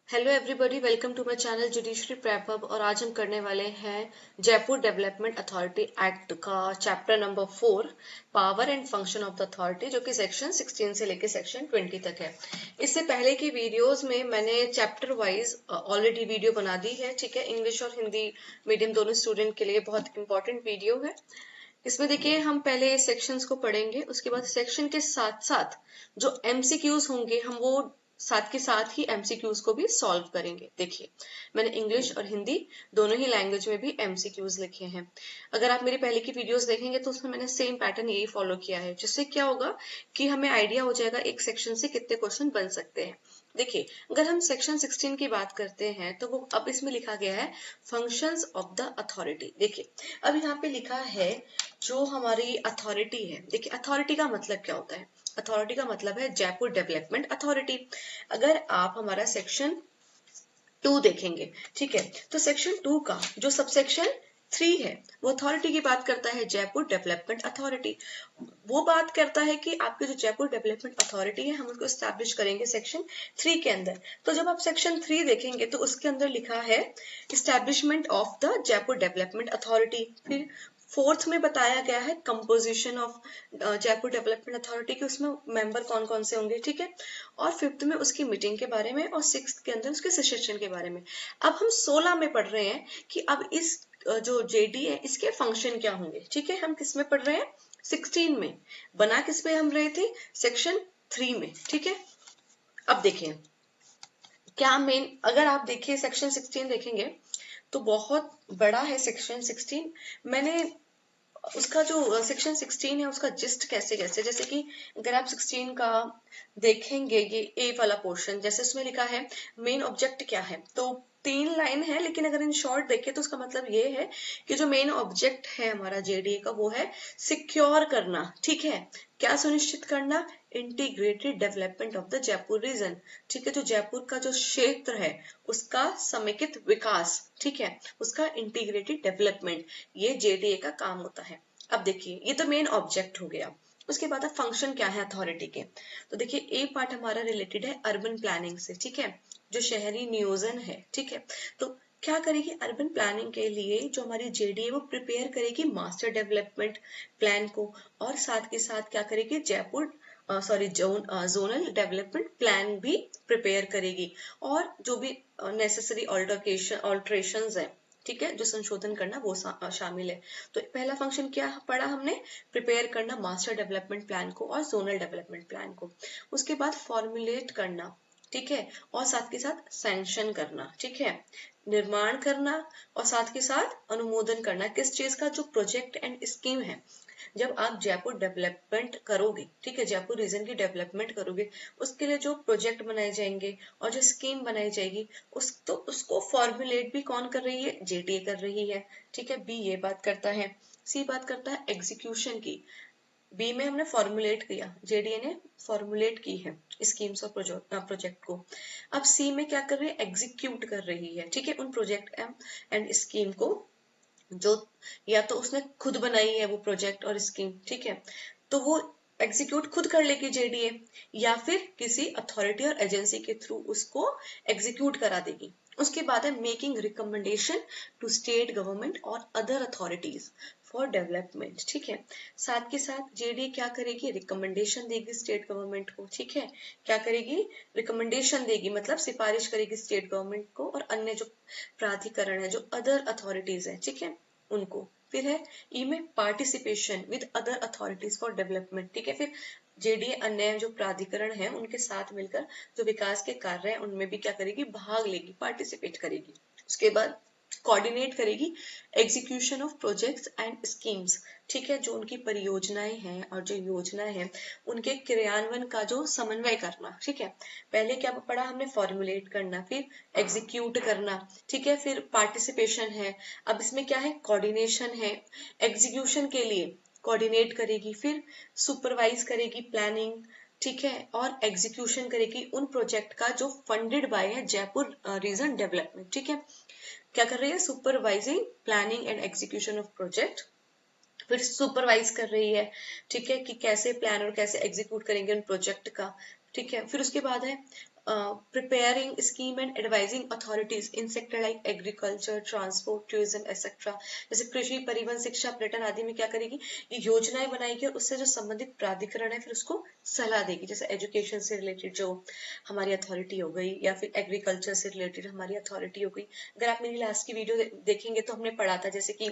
Hello everybody, welcome to my channel judiciary prep hub. और आज हम करने वाले हैं जयपुर डेवलपमेंट अथॉरिटी एक्ट का chapter number 4, power and function of the authority, जो कि सेक्शन 16 से लेकर सेक्शन 20 तक है। इससे पहले की वीडियोस में मैंने चैप्टर वाइज ऑलरेडी वीडियो बना दी है। ठीक है, इंग्लिश और हिंदी मीडियम दोनों स्टूडेंट के लिए बहुत इंपॉर्टेंट वीडियो है। इसमें देखिए, हम पहले सेक्शंस को पढ़ेंगे, उसके बाद सेक्शन के साथ साथ जो एमसीक्यूज होंगे हम वो साथ के साथ ही एमसीक्यूज को भी सॉल्व करेंगे। देखिए, मैंने इंग्लिश और हिंदी दोनों ही लैंग्वेज में भी एमसीक्यूज लिखे हैं। अगर आप मेरी पहले की वीडियोस देखेंगे तो उसमें मैंने सेम पैटर्न यही फॉलो किया है, जिससे क्या होगा कि हमें आइडिया हो जाएगा एक सेक्शन से कितने क्वेश्चन बन सकते हैं। देखिए, अगर हम सेक्शन 16 की बात करते हैं तो वो अब इसमें लिखा गया है फंक्शंस ऑफ द अथॉरिटी। देखिए, अब यहाँ पे लिखा है जो हमारी अथॉरिटी है। देखिए, अथॉरिटी का मतलब क्या होता है? अथॉरिटी का मतलब है जयपुर डेवलपमेंट अथॉरिटी। अगर आप हमारा सेक्शन 2 देखेंगे, ठीक है, तो सेक्शन 2 का जो सबसेक्शन 3 है वो अथॉरिटी की बात करता है, जयपुर डेवलपमेंट अथॉरिटी। वो बात करता है कि आपकी जो जयपुर डेवलपमेंट अथॉरिटी है हम उसको एस्टैब्लिश करेंगे सेक्शन 3 के अंदर। तो जब आप सेक्शन 3 देखेंगे तो उसके अंदर लिखा है establishment of the Jaipur development authority. फिर फोर्थ में बताया गया है composition of Jaipur development authority के, उसमें मेंबर कौन कौन से होंगे, ठीक है। और फिफ्थ में उसकी मीटिंग के बारे में, और सिक्स्थ के अंदर उसके सेशन के बारे में। अब हम 16 में पढ़ रहे हैं कि अब इस जो जेडी है इसके फंक्शन क्या होंगे। ठीक है, हम किस में पढ़ रहे हैं? 16 में। बना किस पे हम रहे थे? सेक्शन 3 में। ठीक है, अब देखिए क्या मेन, अगर आप देखिए सेक्शन 16 देखेंगे तो बहुत बड़ा है सेक्शन 16। मैंने उसका जो सेक्शन 16 है उसका जिस्ट कैसे कैसे, जैसे कि अगर आप 16 का देखेंगे, ये ए वाला पोर्शन, जैसे उसमें लिखा है मेन ऑब्जेक्ट क्या है, तो 3 लाइन है, लेकिन अगर इन शॉर्ट देखें तो उसका मतलब ये है कि जो मेन ऑब्जेक्ट है हमारा जेडीए का वो है सिक्योर करना। ठीक है, क्या सुनिश्चित करना? Integrated development of the Jaipur region. ठीक है, जो जयपुर का जो क्षेत्र है उसका समेकित विकास, ठीक है, उसका इंटीग्रेटेड डेवलपमेंट, ये जेडीए का काम होता है। अब देखिए, ये तो मेन ऑब्जेक्ट हो गया। उसके बाद अब फंक्शन क्या है अथॉरिटी के, तो देखिए ए पार्ट हमारा रिलेटेड है अर्बन प्लानिंग से। ठीक है, जो शहरी नियोजन है, ठीक है, तो क्या करेगी अर्बन प्लानिंग के लिए जो हमारी जेडीए वो प्रिपेयर करेगी मास्टर डेवलपमेंट प्लान को, और साथ के साथ क्या करेगी जयपुर जोनल डेवलपमेंट प्लान भी प्रिपेयर करेगी, और जो भी नेसेसरी ऑल्ट्रेशंस है, ठीक है, जो संशोधन करना वो शामिल है। तो पहला फंक्शन क्या पढ़ा हमने? प्रिपेयर करना मास्टर डेवलपमेंट प्लान को और जोनल डेवलपमेंट प्लान को। उसके बाद फॉर्मुलेट करना, ठीक है, और साथ के साथ सैंक्शन करना, ठीक है, निर्माण करना और साथ के साथ अनुमोदन करना। किस चीज का? जो प्रोजेक्ट एंड स्कीम है। जब आप जयपुर डेवलपमेंट करोगे, ठीक है, जयपुर रीजन की डेवलपमेंट करोगे, उसके लिए जो प्रोजेक्ट बनाए जाएंगे और जो स्कीम बनाई जाएगी उसको फॉर्मुलेट भी कौन कर रही है? जेडीए कर रही है। ठीक है, बी ये बात करता है। सी बात करता है एग्जीक्यूशन की। बी में हमने फॉर्मुलेट किया, जेडीए ने फॉर्मुलेट की है स्कीम्स और प्रोजेक्ट को। अब सी में क्या कर रही है? एग्जीक्यूट कर रही है, ठीक है, उन प्रोजेक्ट एंड स्कीम को जो या तो उसने खुद बनाई है वो प्रोजेक्ट और स्कीम, ठीक है, तो वो एग्जीक्यूट खुद कर लेगी जेडीए, या फिर किसी अथॉरिटी और एजेंसी के थ्रू उसको एग्जीक्यूट करा देगी। उसके बाद है making recommendation to state government और अदर अथॉरिटीज फॉर डेवलपमेंट। ठीक है, साथ के साथ जेडीए क्या करेगी? रिकमेंडेशन देगी स्टेट गवर्नमेंट को। ठीक है, क्या करेगी? रिकमेंडेशन देगी, मतलब सिफारिश करेगी स्टेट गवर्नमेंट को और अन्य जो प्राधिकरण है, जो अदर अथॉरिटीज है, ठीक है, उनको। फिर है ई में participation with other authorities for development. ठीक है, फिर जेडीए अन्य जो प्राधिकरण है उनके साथ मिलकर जो विकास के कार्य है उनमें भी क्या करेगी? भाग लेगी, पार्टिसिपेट करेगी। उसके बाद कोऑर्डिनेट करेगी execution of projects and schemes. ठीक है, जो उनकी परियोजनाएं हैं और जो योजनाएं हैं उनके क्रियान्वयन का जो समन्वय करना। ठीक है, पहले क्या पढ़ा हमने? फॉर्मुलेट करना, फिर एग्जीक्यूट करना, ठीक है, फिर पार्टिसिपेशन है। अब इसमें क्या है? कोऑर्डिनेशन है। एग्जीक्यूशन के लिए कोऑर्डिनेट करेगी, फिर सुपरवाइज करेगी प्लानिंग, ठीक है, और एग्जीक्यूशन करेगी उन प्रोजेक्ट का जो फंडेड बाय है जयपुर रीजन डेवलपमेंट। ठीक है, क्या कर रही है? Supervising planning and execution of project. फिर सुपरवाइज कर रही है, ठीक है, कि कैसे प्लान और कैसे एग्जीक्यूट करेंगे उन प्रोजेक्ट का। ठीक है, फिर उसके बाद है preparing scheme and advising authorities in sector like agriculture, transport, tourism, etc. जैसे कृषि, परिवहन, शिक्षा, पर्यटन आदि में क्या करेगी, ये योजनाएं बनाएगी और उससे जो संबंधित प्राधिकरण है फिर उसको सलाह देगी। जैसे एजुकेशन से रिलेटेड जो हमारी अथॉरिटी हो गई, या फिर एग्रीकल्चर से रिलेटेड हमारी अथॉरिटी हो गई। अगर आप मेरी लास्ट की वीडियो देखेंगे तो हमने पढ़ा था, जैसे कि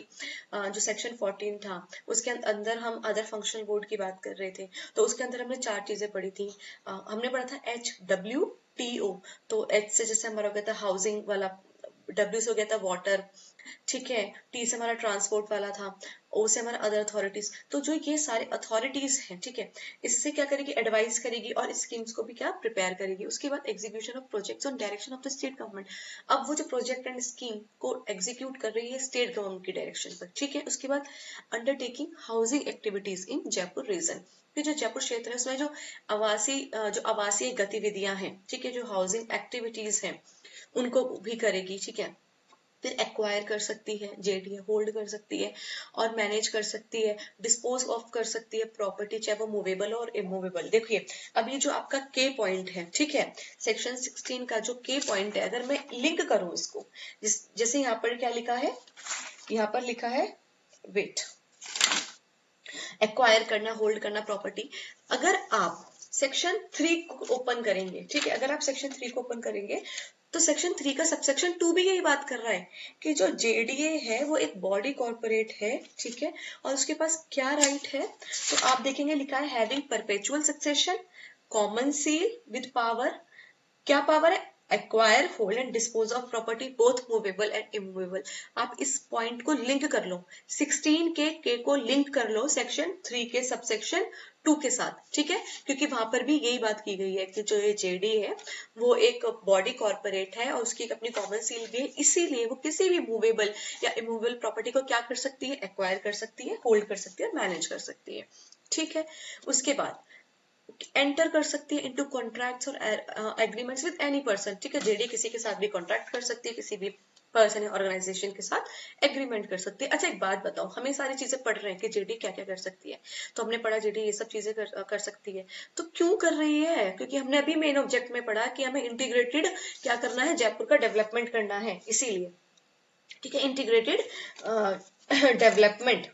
जो सेक्शन 14 था उसके अंदर हम अदर फंक्शनल बोर्ड की बात कर रहे थे, तो उसके अंदर हमने 4 चीजें पढ़ी थी। हमने पढ़ा था HWTO, तो H से जैसे हमारा हो गया था हाउसिंग वाला, W से हो गया था वाटर, ठीक है, T से हमारा ट्रांसपोर्ट वाला था, O से हमारा अदर अथॉरिटीज। तो जो ये सारे अथॉरिटीज हैं, ठीक है, इससे क्या करेगी, एडवाइस करेगी और स्कीम्स को भी क्या प्रिपेयर करेगी। उसके बाद execution of projects on direction of the state government. अब वो जो प्रोजेक्ट एंड स्कीम को एग्जीक्यूट कर रही है स्टेट गवर्नमेंट की डायरेक्शन पर, ठीक है। उसके बाद undertaking housing activities in Jaipur region. फिर जो जयपुर क्षेत्र है उसमें जो आवासीय गतिविधियां हैं, ठीक है, जो हाउसिंग एक्टिविटीज हैं उनको भी करेगी, ठीक है। फिर एक्वायर कर सकती है, जेडीए होल्ड कर सकती है और मैनेज कर सकती है, डिस्पोज ऑफ कर सकती है प्रॉपर्टी, चाहे वो मूवेबल और इमूवेबल। देखिए अब ये जो आपका के पॉइंट है, ठीक है, सेक्शन 16 का जो के पॉइंट है, अगर मैं लिंक करूं इसको, जैसे यहाँ पर क्या लिखा है, यहाँ पर लिखा है वेट, एक्वायर करना, होल्ड करना प्रॉपर्टी। अगर आप सेक्शन 3 को ओपन करेंगे, ठीक है, अगर आप सेक्शन 3 को ओपन करेंगे तो सेक्शन 3 का सबसेक्शन 2 भी यही बात कर रहा है कि जो जेडीए है वो एक बॉडी कॉर्पोरेट है, ठीक है, और उसके पास क्या राइट है, तो आप देखेंगे लिखा है having perpetual succession, common seal with power, क्या पावर है, acquire, hold and dispose of property both movable and immovable. आप इस पॉइंट को लिंक कर लो, 16 के को लिंक कर लो सेक्शन 3 के सबसेक्शन 2 के साथ, ठीक है, क्योंकि वहां पर भी यही बात की गई है कि जो ये जेडी है वो एक बॉडी कॉर्पोरेट है और उसकी एक अपनी कॉमन सील भी है, इसीलिए वो किसी भी मूवेबल या इमूवेबल प्रॉपर्टी को क्या कर सकती है, एक्वायर कर सकती है, होल्ड कर सकती है और मैनेज कर सकती है, ठीक है। उसके बाद एंटर कर सकती है इनटू कॉन्ट्रैक्ट्स और एग्रीमेंट्स विद एनी पर्सन, ठीक है, जेडी किसी के साथ भी कॉन्ट्रैक्ट कर सकती है, किसी भी पर्सन या ऑर्गेनाइजेशन के साथ एग्रीमेंट कर सकती है। अच्छा एक बात बताओ, हमें सारी चीजें पढ़ रहे हैं कि जेडी क्या क्या कर सकती है, तो हमने पढ़ा जेडी ये सब चीजें कर सकती है, तो क्यों कर रही है, क्योंकि हमने अभी मेन ऑब्जेक्ट में पढ़ा कि हमें इंटीग्रेटेड क्या करना है, जयपुर का डेवलपमेंट करना है, इसीलिए, ठीक है, इंटीग्रेटेड डेवलपमेंट,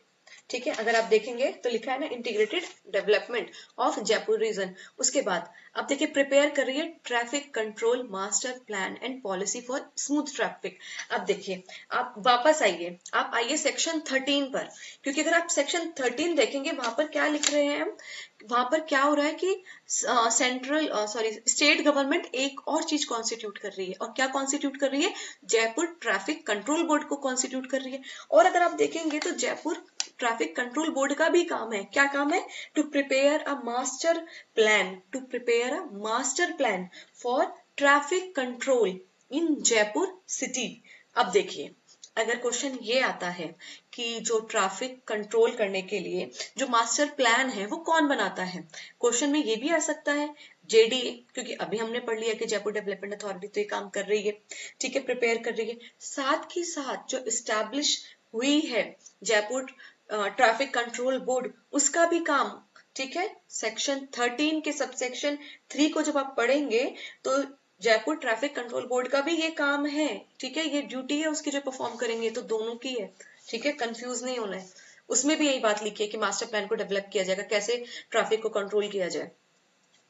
ठीक है। अगर आप देखेंगे तो लिखा है ना integrated development of Jaipur region. उसके बाद अब देखिए प्रिपेयर कर रही है traffic control master plan and policy for smooth traffic. अब देखिए आप वापस आइए, आप आइए सेक्शन 13 पर, क्योंकि अगर आप सेक्शन 13 देखेंगे वहां पर क्या लिख रहे हैं हम, वहां पर क्या हो रहा है कि स्टेट गवर्नमेंट एक और चीज कॉन्स्टिट्यूट कर रही है, और क्या कॉन्स्टिट्यूट कर रही है, जयपुर ट्रैफिक कंट्रोल बोर्ड को कॉन्स्टिट्यूट कर रही है। और अगर आप देखेंगे तो जयपुर ट्रैफिक कंट्रोल बोर्ड का भी काम है, क्या काम है, to prepare a master plan for traffic control in Jaipur city. अब देखिए अगर क्वेश्चन ये आता है कि जो ट्रैफिक कंट्रोल करने के लिए जो मास्टर प्लान है वो कौन बनाता है, क्वेश्चन में ये भी आ सकता है जेडीए, क्योंकि अभी हमने पढ़ लिया कि जयपुर डेवलपमेंट अथॉरिटी तो ये काम कर रही है, ठीक है, प्रिपेयर कर रही है। साथ ही साथ जो इस्टेब्लिश हुई है जयपुर ट्रैफिक कंट्रोल बोर्ड, उसका भी काम, ठीक है, सेक्शन 13 के सबसेक्शन 3 को जब आप पढ़ेंगे तो जयपुर ट्रैफिक कंट्रोल बोर्ड का भी ये काम है, ठीक है, ये ड्यूटी है उसकी जो परफॉर्म करेंगे, तो दोनों की है, ठीक है, कंफ्यूज नहीं होना है। उसमें भी यही बात लिखी है कि मास्टर प्लान को डेवलप किया जाएगा, कैसे ट्रैफिक को कंट्रोल किया जाए।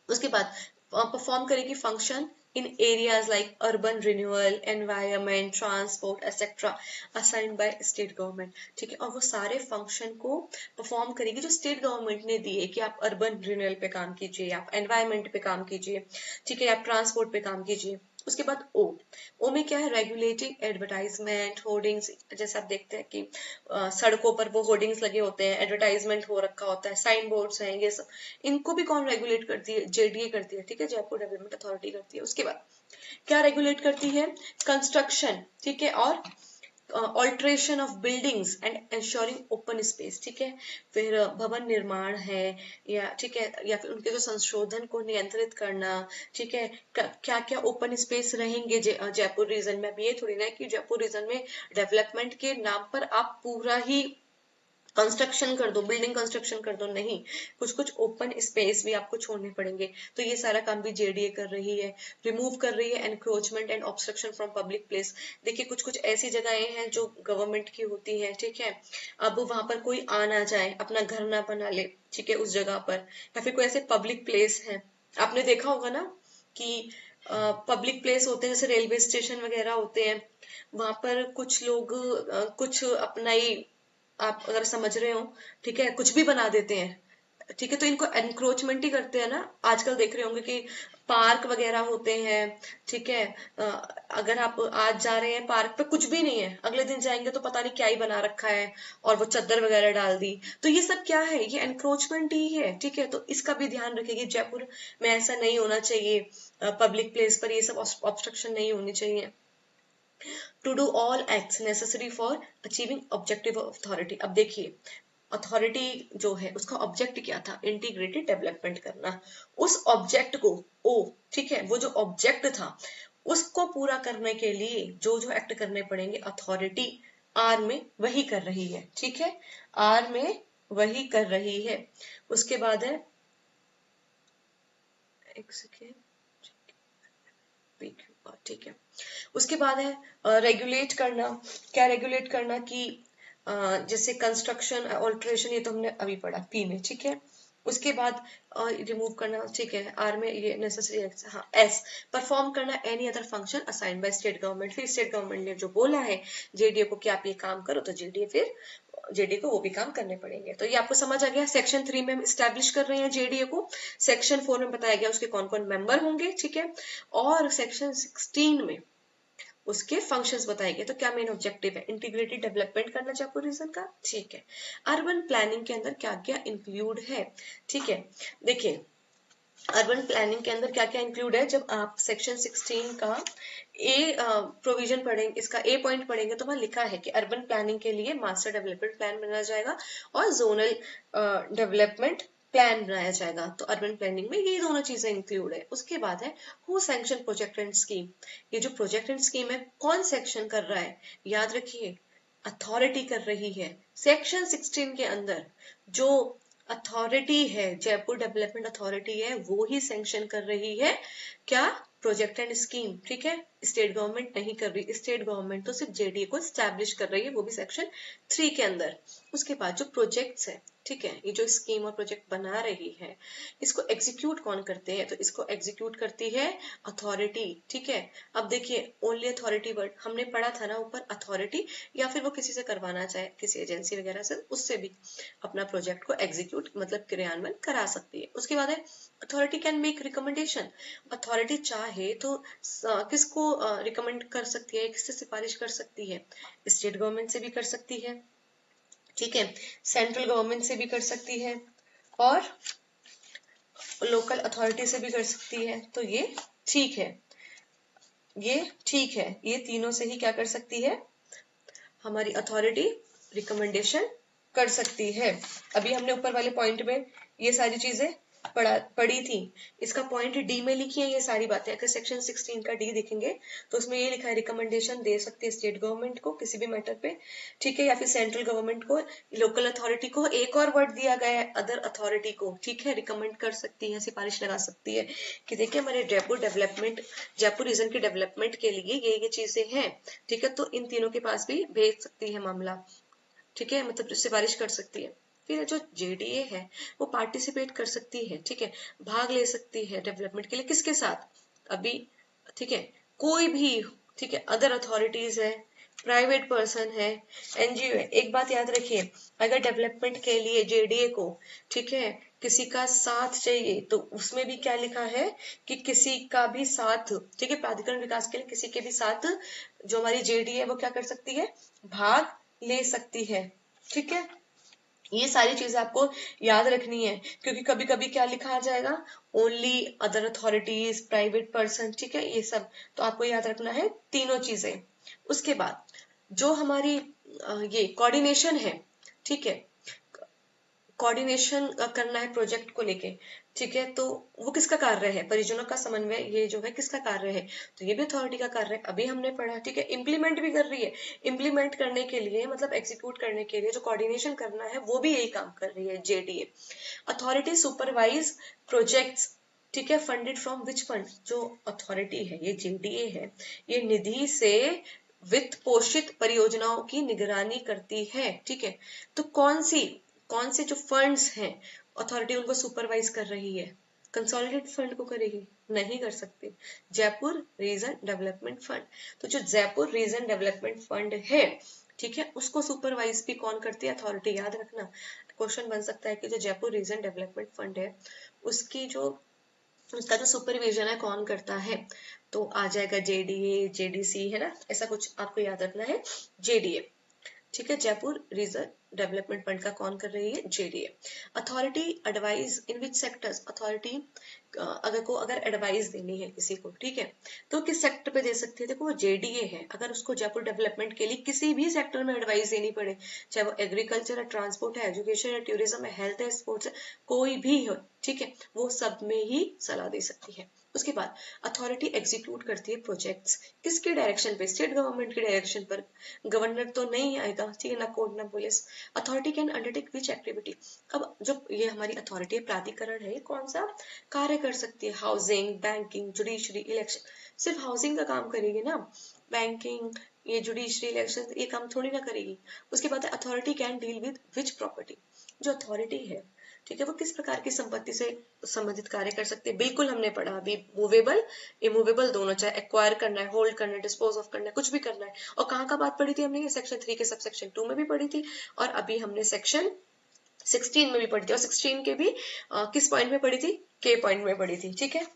उसके बाद परफॉर्म करेगी function in areas like urban renewal, environment, transport etcetera assigned by state government, ठीक है, और वो सारे फंक्शन को परफॉर्म करेगी जो स्टेट गवर्नमेंट ने दिए कि आप अर्बन रिन्यूअल पे काम कीजिए, आप एनवायरमेंट पे काम कीजिए, ठीक है, आप ट्रांसपोर्ट पे काम कीजिए। उसके बाद ओ में क्या है, रेगुलेटिंग एडवर्टाइजमेंट होर्डिंग्स, जैसे आप देखते हैं कि सड़कों पर वो होर्डिंग्स लगे होते हैं, एडवर्टाइजमेंट हो रखा होता है, साइन बोर्ड्स हैं, ये सब, इनको भी कौन रेगुलेट करती है, जेडीए करती है, ठीक है, जयपुर डेवलपमेंट अथॉरिटी करती है। उसके बाद क्या रेगुलेट करती है, कंस्ट्रक्शन, ठीक है, और alteration of buildings and ensuring open space, ठीक है, फिर भवन निर्माण है, या ठीक है, या फिर उनके जो संशोधन को नियंत्रित करना, ठीक है, क्या क्या ओपन स्पेस रहेंगे जयपुर रीजन में। अब ये थोड़ी ना है कि जयपुर रीजन में डेवलपमेंट के नाम पर आप पूरा ही कंस्ट्रक्शन कर दो, बिल्डिंग कंस्ट्रक्शन कर दो, नहीं, कुछ कुछ ओपन स्पेस भी आपको छोड़ने पड़ेंगे। तो ये सारा काम भी जेडीए कर रही है। रिमूव कर रही है encroachment and obstruction from public place. देखिए कुछ कुछ ऐसी जगहें हैं जो गवर्नमेंट की होती है, ठीक है, अब वहां पर कोई आ ना जाए, अपना घर ना बना ले, ठीक है, उस जगह पर, या फिर कोई ऐसे पब्लिक प्लेस है, आपने देखा होगा ना कि पब्लिक प्लेस होते हैं, जैसे रेलवे स्टेशन वगैरह होते हैं, वहां पर कुछ लोग कुछ अपना ही, आप अगर समझ रहे हो, ठीक है, कुछ भी बना देते हैं, ठीक है, तो इनको एनक्रोचमेंट ही करते हैं ना। आजकल देख रहे होंगे कि पार्क वगैरह होते हैं, ठीक है, अगर आप आज जा रहे हैं पार्क पे, कुछ भी नहीं है, अगले दिन जाएंगे तो पता नहीं क्या ही बना रखा है, और वो चद्दर वगैरह डाल दी। तो ये सब क्या है, ये एनक्रोचमेंट ही है, ठीक है, तो इसका भी ध्यान रखेगी। जयपुर में ऐसा नहीं होना चाहिए, पब्लिक प्लेस पर ये सब ऑब्स्ट्रक्शन नहीं होनी चाहिए। To do all acts necessary for achieving objective of authority. अब देखिए अथॉरिटी जो है उसका ऑब्जेक्ट क्या था, इंटीग्रेटेड डेवलपमेंट करना। उस ऑब्जेक्ट को, ओ ठीक है, वो जो ऑब्जेक्ट था उसको पूरा करने के लिए जो जो एक्ट करने पड़ेंगे, अथॉरिटी आर में वही कर रही है, ठीक है, आर में वही कर रही है। उसके बाद है, एक सेकेंड, ठीक है, उसके बाद है रेगुलेट करना। क्या रेगुलेट करना कि जैसे कंस्ट्रक्शन ऑल्ट्रेशन, ये तो हमने अभी पढ़ा पी में, ठीक है। उसके बाद रिमूव करना, ठीक है, आर में ये नेसेसरी, हाँ, एस परफॉर्म करना any other function assign by state government. फिर स्टेट गवर्नमेंट ने जो बोला है जेडीए को कि आप ये काम करो, तो जेडीए को वो भी काम करने पड़ेंगे। तो ये आपको समझ आ गया। सेक्शन 3 में हम स्टैब्लिश कर रहे हैं जेडीए को, सेक्शन 4 में बताया गया उसके कौन कौन मेंबर होंगे, ठीक है, और सेक्शन 16 में उसके फंक्शंस बताए गए। तो क्या मेन ऑब्जेक्टिव है, इंटीग्रेटेड डेवलपमेंट करना जयपुर रीजन का, ठीक है। अर्बन प्लानिंग के अंदर क्या क्या इंक्लूड है, ठीक है, देखिए अर्बन प्लानिंग के अंदर क्या क्या इंक्लूड है। जब आप सेक्शन 16 का ए प्रोविजन पढ़ेंगे, इसका ए पॉइंट पढ़ेंगे, तो वहां लिखा है कि अर्बन प्लानिंग के लिए मास्टर डेवलपमेंट प्लान बनाया जाएगा और जोनल डेवलपमेंट प्लान बनाया जाएगा। तो अर्बन प्लानिंग में ये दोनों चीजें इंक्लूड है। उसके बाद है who sanction project and scheme. ये जो प्रोजेक्ट एंड स्कीम है कौन सैंक्शन कर रहा है, याद रखिए अथॉरिटी कर रही है। सेक्शन 16 के अंदर जो अथॉरिटी है, जयपुर डेवलपमेंट अथॉरिटी है, वो ही सैंक्शन कर रही है क्या, प्रोजेक्ट एंड स्कीम, ठीक है, स्टेट गवर्नमेंट नहीं कर रही। स्टेट गवर्नमेंट तो सिर्फ जेडीए को स्टैब्लिश कर रही है, वो भी सेक्शन 3 के अंदर। उसके बाद जो प्रोजेक्ट्स है, ठीक है, ये जो स्कीम और प्रोजेक्ट बना रही है, इसको एग्जीक्यूट कौन करते हैं, तो इसको एग्जीक्यूट करती है अथॉरिटी, ठीक है। अब देखिए ओनली अथॉरिटी वर्ड हमने पढ़ा था ना ऊपर, अथॉरिटी या फिर वो किसी से करवाना चाहे, किसी एजेंसी वगैरह से, उससे भी अपना प्रोजेक्ट को एग्जीक्यूट मतलब क्रियान्वयन करा सकती है। उसके बाद है authority can make recommendation. Authority चाहे तो किसको रिकमेंड कर सकती है, किससे सिफारिश कर सकती है, स्टेट गवर्नमेंट से भी कर सकती है, ठीक है, सेंट्रल गवर्नमेंट से भी कर सकती है, और लोकल अथॉरिटी से भी कर सकती है। तो ये ठीक है, ये ठीक है, ये तीनों से ही क्या कर सकती है हमारी अथॉरिटी, रिकमेंडेशन कर सकती है। अभी हमने ऊपर वाले पॉइंट में ये सारी चीजें पढ़ी थी। इसका पॉइंट डी में लिखी है ये सारी बातें। अगर सेक्शन 16 का डी देखेंगे तो उसमें ये लिखा है रिकमेंडेशन दे सकती है स्टेट गवर्नमेंट को किसी भी मैटर पे, ठीक है, या फिर सेंट्रल गवर्नमेंट को, लोकल अथॉरिटी को। एक और वर्ड दिया गया है अदर अथॉरिटी को, ठीक है, रिकमेंड कर सकती है, सिफारिश लगा सकती है कि देखिए हमारे जयपुर रीजन के डेवलपमेंट के लिए ये चीजें हैं, ठीक है, तो इन तीनों के पास भी भेज सकती है मामला, ठीक है, मतलब सिफारिश कर सकती है। फिर जो जेडीए है वो पार्टिसिपेट कर सकती है, ठीक है, भाग ले सकती है डेवलपमेंट के लिए, किसके साथ, अभी, ठीक है, कोई भी, ठीक है, अदर अथॉरिटीज है, प्राइवेट पर्सन है, एनजीओ है। एक बात याद रखिए, अगर डेवलपमेंट के लिए जेडीए को, ठीक है, किसी का साथ चाहिए तो उसमें भी क्या लिखा है कि किसी का भी साथ, ठीक है, प्राधिकरण विकास के लिए किसी के भी साथ जो हमारी जेडीए है वो क्या कर सकती है, भाग ले सकती है, ठीक है। ये सारी चीजें आपको याद रखनी है, क्योंकि कभी कभी क्या लिखा आ जाएगा, only other authorities, private person, ठीक है, ये सब तो आपको याद रखना है तीनों चीजें। उसके बाद जो हमारी ये कोऑर्डिनेशन है, ठीक है, कोऑर्डिनेशन करना है प्रोजेक्ट को लेके, ठीक है, तो वो किसका कार्य है, परिजनों का समन्वय, ये जो है किसका कार्य है, तो ये भी अथॉरिटी का कार्य है, अभी हमने पढ़ा, ठीक है। इम्प्लीमेंट भी कर रही है, इम्प्लीमेंट करने के लिए मतलब एग्जीक्यूट करने के लिए जो कोऑर्डिनेशन करना है वो भी यही काम कर रही है, जेडीए। अथॉरिटी सुपरवाइज प्रोजेक्ट्स, ठीक है, फंडेड फ्रॉम विच फंड, जो अथॉरिटी है ये जेडीए है, ये निधि से वित्त पोषित परियोजनाओं की निगरानी करती है, ठीक है। तो कौन से जो फंड्स हैं अथॉरिटी उनको सुपरवाइज कर रही है, कंसोलिडेट फंड को करेगी, नहीं कर सकती, जयपुर रीजन डेवलपमेंट फंड। तो जो जयपुर रीजन डेवलपमेंट फंड है, ठीक है, उसको सुपरवाइज भी कौन करती है, अथॉरिटी। याद रखना, क्वेश्चन बन सकता है कि जो जयपुर रीजन डेवलपमेंट फंड है उसका जो सुपरविजन है कौन करता है, तो आ जाएगा जेडीए, जेडीसी, है ना, ऐसा कुछ आपको याद रखना है, जेडीए, ठीक है। जयपुर रीजन डेवलपमेंट फंड का कौन कर रही है, जेडीए। अथॉरिटी एडवाइज इन विच सेक्टर्स, अथॉरिटी अगर एडवाइस देनी है किसी को, ठीक है, तो किस सेक्टर पे दे सकती है, देखो वो जेडीए है, अगर उसको जयपुर डेवलपमेंट के लिए किसी भी सेक्टर में एडवाइस देनी पड़े, चाहे वो एग्रीकल्चर है, ट्रांसपोर्ट है, एजुकेशन है, टूरिज्म है, हेल्थ है, स्पोर्ट्स है, कोई भी हो, ठीक है, वो सब में ही सलाह दे सकती है। उसके बाद अथॉरिटी एग्जीक्यूट करती है प्रोजेक्ट्स, किसके डायरेक्शन पे, स्टेट गवर्नमेंट के डायरेक्शन पर, गवर्नर तो नहीं आएगा, ठीक है, ना कोर्ट ना police. Authority can undertake which activity, अब जो ये हमारी अथॉरिटी है, प्राधिकरण है, कौन सा कार्य कर सकती है, हाउसिंग, बैंकिंग, जुडिशरी, इलेक्शन, सिर्फ हाउसिंग का काम करेगी ना, बैंकिंग, ये जुडिशरी, इलेक्शन, ये काम थोड़ी ना करेगी। उसके बाद authority can deal with which property, जो अथॉरिटी है, ठीक है, वो किस प्रकार की संपत्ति से संबंधित कार्य कर सकते हैं, बिल्कुल हमने पढ़ा अभी, मूवेबल इमूवेबल दोनों, चाहे एक्वायर करना है, होल्ड करना है, डिस्पोज ऑफ करना है, कुछ भी करना है। और कहाँ का बात पढ़ी थी हमने, सेक्शन 3 के सबसेक्शन 2 में भी पढ़ी थी, और अभी हमने सेक्शन 16 में भी पढ़ी थी, और 16 के भी किस पॉइंट में पढ़ी थी, के पॉइंट में पढ़ी थी, ठीक है।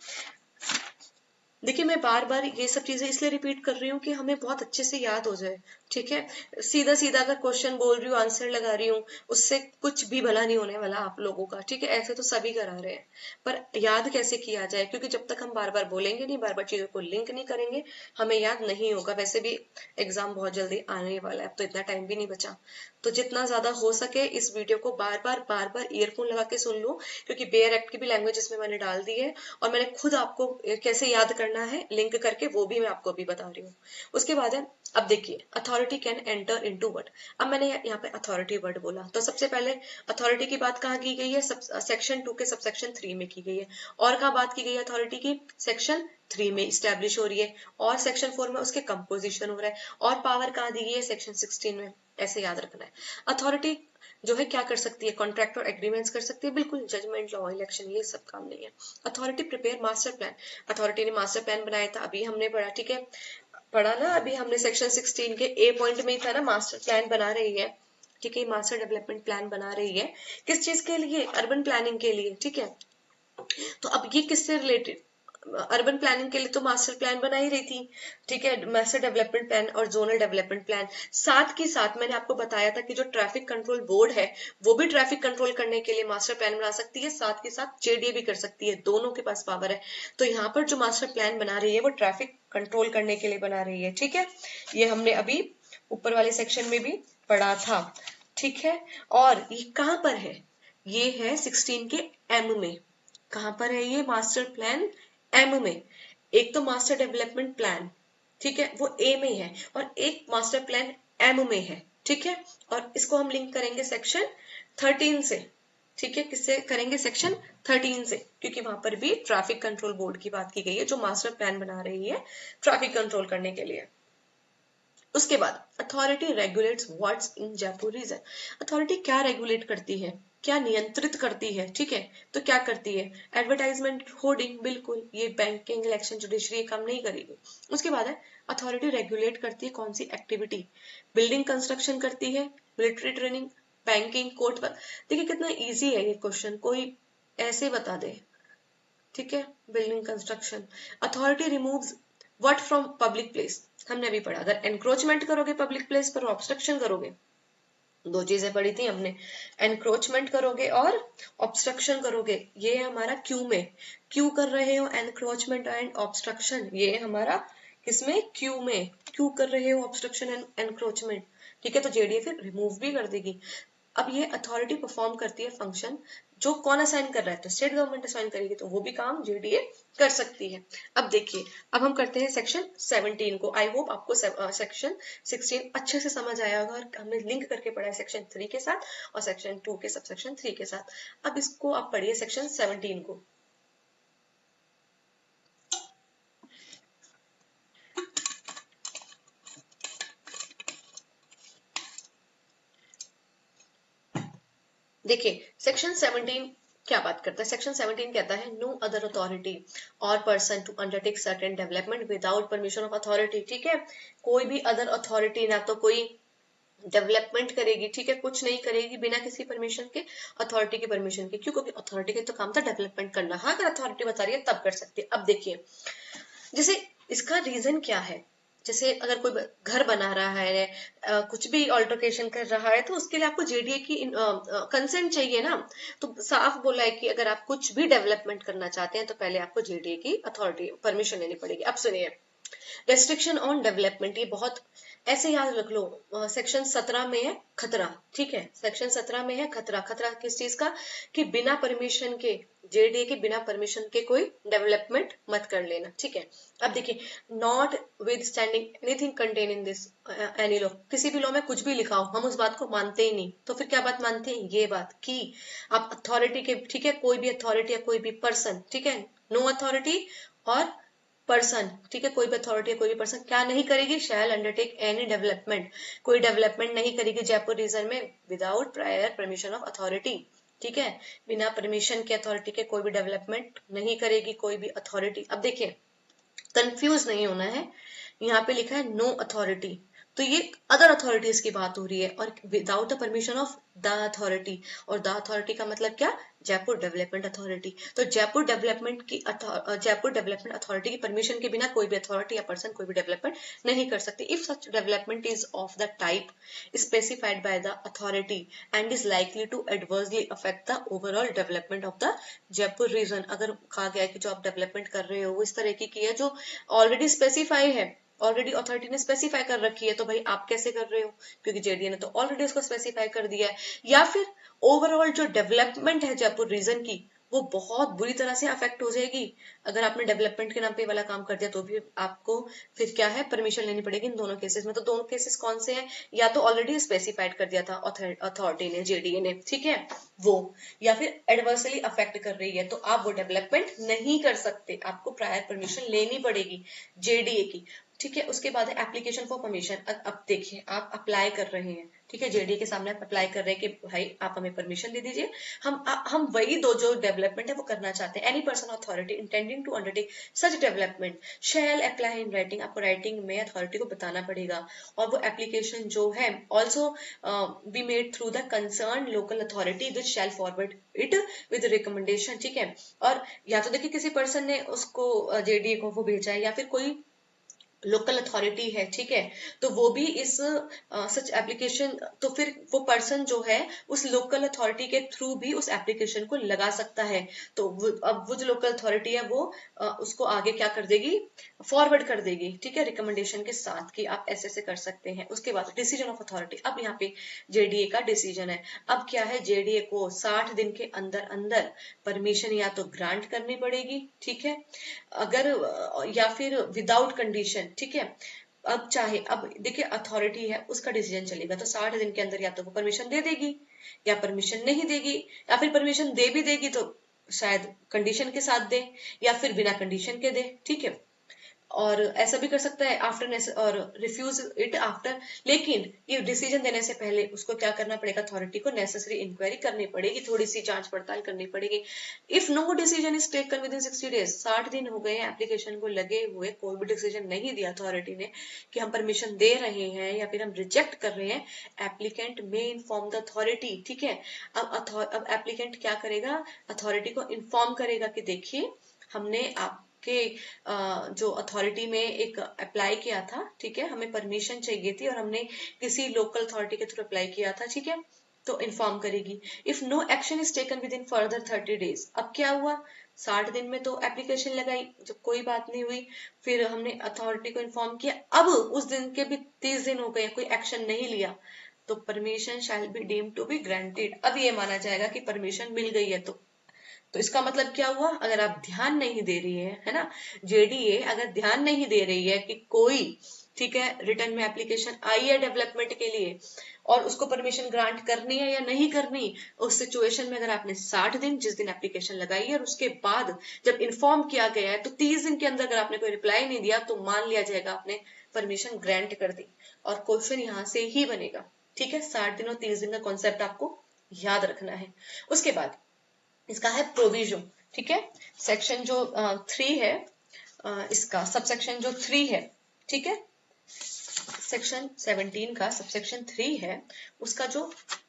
देखिए मैं बार बार ये सब चीजें इसलिए रिपीट कर रही हूँ कि हमें बहुत अच्छे से याद हो जाए, ठीक है। सीधा सीधा अगर क्वेश्चन बोल रही हूँ, आंसर लगा रही हूँ, उससे कुछ भी भला नहीं होने वाला आप लोगों का, ठीक है, ऐसे तो सभी करा रहे हैं, पर याद कैसे किया जाए, क्योंकि जब तक हम बार बार बोलेंगे नहीं, बार बार चीजों को लिंक नहीं करेंगे, हमें याद नहीं होगा। वैसे भी एग्जाम बहुत जल्दी आने वाला है, अब तो इतना टाइम भी नहीं बचा, तो जितना ज्यादा हो सके इस वीडियो को बार बार ईयरफोन लगा के सुन लो, क्योंकि बेयर एक्ट की भी लैंग्वेज इसमें मैंने डाल दी है, और मैंने खुद आपको कैसे याद करना है लिंक करके वो भी मैं आपको अभी बता रही हूँ। उसके बाद है, अब देखिए authority can enter into word, अब मैंने यहाँ पे अथॉरिटी वर्ड बोला, तो सबसे पहले अथॉरिटी की बात कहाँ की गई है, सेक्शन 2 के सबसेक्शन 3 में की गई है, और कहाँ बात की गई है अथॉरिटी की, सेक्शन 3 में स्टैब्लिश हो रही है, और सेक्शन 4 में उसके कंपोजिशन हो रहा है, और पावर कहाँ दी गई है, सेक्शन 16 में, ऐसे याद रखना है। अथॉरिटी जो है क्या कर सकती है, कॉन्ट्रैक्ट और एग्रीमेंट्स कर सकती है, बिल्कुल, जजमेंट, लॉ, इलेक्शन, ये सब काम नहीं है। Authority prepare master plan, authority ने मास्टर प्लान बनाया था, अभी हमने पढ़ा, ठीक है, पढ़ा ना, अभी हमने सेक्शन 16 के ए पॉइंट में ही था ना, मास्टर प्लान बना रही है, ठीक है, मास्टर डेवलपमेंट प्लान बना रही है, किस चीज के लिए, अर्बन प्लानिंग के लिए, ठीक है। तो अब ये किससे रिलेटेड, अर्बन प्लानिंग के लिए तो मास्टर प्लान बना ही रही थी, ठीक है, मास्टर डेवलपमेंट प्लान और जोनल डेवलपमेंट प्लान, साथ के साथ मैंने आपको बताया था कि जो ट्रैफिक कंट्रोल बोर्ड है वो भी ट्रैफिक कंट्रोल करने के लिए मास्टर प्लान बना सकती है, साथ के साथ जेडीए भी कर सकती है, दोनों के पास पावर है। तो यहाँ पर जो मास्टर प्लान बना रही है वो ट्रैफिक कंट्रोल करने के लिए बना रही है, ठीक है, ये हमने अभी ऊपर वाले सेक्शन में भी पढ़ा था, ठीक है। और ये कहाँ पर है, ये है 16 के एम में, कहां पर है ये मास्टर प्लान, एम में। एक तो मास्टर डेवलपमेंट प्लान, ठीक है, वो ए में है, और एक मास्टर प्लान एम में है, ठीक है, और इसको हम लिंक करेंगे सेक्शन 13 से, ठीक है, किससे करेंगे, सेक्शन 13 से, क्योंकि वहां पर भी ट्रैफिक कंट्रोल बोर्ड की बात की गई है जो मास्टर प्लान बना रही है ट्रैफिक कंट्रोल करने के लिए। उसके बाद authority regulates what's in Jaipur region, authority क्या रेगुलेट करती है, क्या नियंत्रित करती है, ठीक है, तो क्या करती है, एडवर्टाइजमेंट, होर्डिंग, बिल्कुल, ये बैंकिंग, इलेक्शन, जुडिशरी काम नहीं करेगी। उसके बाद है अथॉरिटी रेगुलेट करती है कौन सी एक्टिविटी, बिल्डिंग कंस्ट्रक्शन करती है, military training, banking, court work. देखिए कितना इजी है ये क्वेश्चन, कोई ऐसे बता दे, ठीक है, building construction. Authority removes what from public place, हमने अभी पढ़ा, अगर एनक्रोचमेंट करोगे पब्लिक प्लेस पर, ऑब्स्ट्रक्शन करोगे, दो चीजें पढ़ी थी हमने, एनक्रोचमेंट करोगे और ऑब्स्ट्रक्शन करोगे, ये है हमारा क्यू में, क्यू कर रहे हो एनक्रोचमेंट एंड ऑब्स्ट्रक्शन, ये है हमारा किसमें, क्यू में, क्यू कर रहे हो ऑब्स्ट्रक्शन एंड एनक्रोचमेंट, ठीक है, तो जेडीए फिर रिमूव भी कर देगी। अब ये अथॉरिटी परफॉर्म करती है फंक्शन जो कौन असाइन कर रहा है, तो स्टेट गवर्नमेंट असाइन करेगी, तो वो भी काम जेडीए कर सकती है। अब देखिए, अब हम करते हैं सेक्शन 17 को। आई होप आपको सेक्शन 16 अच्छे से समझ आया होगा और हमने लिंक करके पढ़ा है सेक्शन 3 के साथ और सेक्शन 2 के सबसेक्शन 3 के साथ। अब इसको आप पढ़िए सेक्शन 17 को। देखिए सेक्शन 17 क्या बात करता है। सेक्शन 17 कहता है no other authority or person to undertake certain development without permission of authority. ठीक है, कोई भी अदर अथॉरिटी ना तो कोई डेवलपमेंट करेगी, ठीक है, कुछ नहीं करेगी बिना किसी परमिशन के, अथॉरिटी की परमिशन के। क्यों? क्योंकि अथॉरिटी का तो काम था डेवलपमेंट करना। हाँ, अगर अथॉरिटी बता रही है तब कर सकती है। अब देखिए, जैसे इसका रीजन क्या है, जैसे अगर कोई घर बना रहा है, कुछ भी ऑल्टरकेशन कर रहा है, तो उसके लिए आपको जेडीए की कंसेंट चाहिए ना। तो साफ बोला है कि अगर आप कुछ भी डेवलपमेंट करना चाहते हैं तो पहले आपको जेडीए की अथॉरिटी परमिशन लेनी पड़ेगी। अब सुनिए, रेस्ट्रिक्शन ऑन डेवलपमेंट, ये बहुत ऐसे याद रख लो। सेक्शन 17 में है खतरा, ठीक है, सेक्शन 17 में है खतरा। खतरा किस चीज का? कि बिना परमिशन के, जेडीए के बिना परमिशन के कोई डेवलपमेंट मत कर लेना। ठीक है, अब देखिए, not with standing anything contain in this any law, किसी भी लॉ में कुछ भी लिखा हो हम उस बात को मानते ही नहीं। तो फिर क्या बात मानते हैं? ये बात कि आप अथॉरिटी के, ठीक है, कोई भी अथॉरिटी या कोई भी पर्सन, ठीक है, नो अथॉरिटी और पर्सन, ठीक है, कोई भी अथॉरिटी या कोई भी पर्सन क्या नहीं करेगी? शैल अंडरटेक एनी डेवलपमेंट, कोई डेवलपमेंट नहीं करेगी जयपुर रीजन में without prior permission of authority. ठीक है, बिना परमिशन के अथॉरिटी के कोई भी डेवलपमेंट नहीं करेगी कोई भी अथॉरिटी। अब देखिए, कंफ्यूज नहीं होना है, यहाँ पे लिखा है नो अथॉरिटी, तो ये अदर अथॉरिटीज की बात हो रही है, और without the permission of the authority, और द अथॉरिटी का मतलब क्या? Jaipur development authority. तो जयपुर डेवलपमेंट अथॉरिटी की परमिशन के बिना कोई भी अथॉरिटी या पर्सन कोई भी डेवलपमेंट नहीं कर सकती। If such development is of the type specified by the authority and is likely to adversely affect the overall development of the Jaipur region. अगर कहा गया है कि जो आप डेवलपमेंट कर रहे हो वो इस तरह की है जो ऑलरेडी स्पेसिफाई है, ऑलरेडी अथॉरिटी ने स्पेसिफाई कर रखी है, तो भाई आप कैसे कर रहे हो? क्योंकि जेडीए ने तो ऑलरेडी उसको स्पेसिफाई कर दिया है। या फिर ओवरऑल जो डेवलपमेंट है जयपुर रीजन की वो बहुत बुरी तरह से अफेक्ट हो जाएगी। अगर आपने डेवलपमेंट के नाम पे वाला काम कर दिया तो भी आपको फिर क्या है? परमिशन लेनी पड़ेगी इन दोनों केसेस में। तो दोनों केसेस कौन से हैं? या तो ऑलरेडी स्पेसिफाइड कर दिया था अथॉरिटी ने, जेडीए ने, ठीक है, वो, या फिर एडवर्सली अफेक्ट कर रही है, तो आप वो डेवलपमेंट नहीं कर सकते, आपको प्रायर परमिशन लेनी पड़ेगी जेडीए की। ठीक है, उसके बाद है एप्लीकेशन फॉर परमिशन। अब देखिए, आप अप्लाई कर रहे हैं, ठीक है, जेडीए के सामने आप अप्लाई कर रहे हैं कि भाई आप हमें परमिशन दे दीजिए, हम वही दो जो डेवलपमेंट है वो करना चाहते हैं। Any person authority intending to undertake such development shall apply in writing, आपको राइटिंग में अथॉरिटी को बताना पड़ेगा, और वो एप्लीकेशन जो है also be made through the concern local authority which shall forward it with recommendation. ठीक है, और या तो देखिए किसी पर्सन ने उसको जेडीए को वो भेजा है, या फिर कोई लोकल अथॉरिटी है, ठीक है, तो वो भी इस सच एप्लीकेशन, तो फिर वो पर्सन जो है उस लोकल अथॉरिटी के थ्रू भी उस एप्लीकेशन को लगा सकता है। तो अब वो जो लोकल अथॉरिटी है वो उसको आगे क्या कर देगी? फॉरवर्ड कर देगी, ठीक है, रिकमेंडेशन के साथ कि आप ऐसे ऐसे कर सकते हैं। उसके बाद डिसीजन ऑफ अथॉरिटी, अब यहाँ पे जेडीए का डिसीजन है। अब क्या है? जेडीए को 60 दिन के अंदर अंदर परमिशन या तो ग्रांट करनी पड़ेगी, ठीक है, अगर या फिर विदाउट कंडीशन, ठीक है। अब चाहे, अब देखिए अथॉरिटी है उसका डिसीजन चलेगा, तो 60 दिन के अंदर या तो वो परमिशन दे देगी या परमिशन नहीं देगी, या फिर परमिशन दे भी देगी तो शायद कंडीशन के साथ दे, या फिर बिना कंडीशन के दे, ठीक है। और ऐसा भी कर सकता है आफ्टर और रिफ्यूज इट आफ्टर, लेकिन ये डिसीजन देने से पहले उसको क्या करना पड़ेगा? अथॉरिटी को नेसेसरी इंक्वायरी करनी पड़ेगी, थोड़ी सी जांच पड़ताल करनी पड़ेगी। If no decision is taken within 60 days, 60 दिन हो गए हैं एप्लीकेशन को लगे हुए, कोई भी डिसीजन नहीं दिया अथॉरिटी ने कि हम परमिशन दे रहे हैं या फिर हम रिजेक्ट कर रहे हैं, एप्लीकेंट में इन्फॉर्म द अथॉरिटी, ठीक है। अब एप्लीकेंट क्या करेगा? अथॉरिटी को इन्फॉर्म करेगा कि देखिए हमने आप के जो अथॉरिटी में एक अप्लाई किया था, ठीक है, हमें परमिशन चाहिए थी और हमने किसी लोकल अथॉरिटी के थ्रू अप्लाई किया था, ठीक है, तो इन्फॉर्म करेगी। If no action is taken within further 30 days, अब क्या हुआ? 60 दिन में तो एप्लीकेशन लगाई, जब कोई बात नहीं हुई, फिर हमने अथॉरिटी को इन्फॉर्म किया, अब उस दिन के भी 30 दिन हो गए, कोई एक्शन नहीं लिया, तो permission shall be deemed to be granted. अब ये माना जाएगा कि परमिशन मिल गई है। तो इसका मतलब क्या हुआ, अगर आप ध्यान नहीं दे रही है ना, जेडीए अगर ध्यान नहीं दे रही है कि कोई, ठीक है, रिटर्न में एप्लीकेशन आई है डेवलपमेंट के लिए और उसको परमिशन ग्रांट करनी है या नहीं करनी, उस सिचुएशन में अगर आपने 60 दिन जिस दिन एप्लीकेशन लगाई है और उसके बाद जब इन्फॉर्म किया गया है तो 30 दिन के अंदर अगर आपने कोई रिप्लाई नहीं दिया तो मान लिया जाएगा आपने परमिशन ग्रांट कर दी और क्वेश्चन यहां से ही बनेगा। ठीक है, 60 दिन और 30 दिन का कॉन्सेप्ट आपको याद रखना है। उसके बाद इसका है प्रोविजो। ठीक है, सेक्शन जो 3 है, इसका सबसेक्शन जो 3 है, ठीक है, सेक्शन 17 का सबसेक्शन 3 है, उसका जो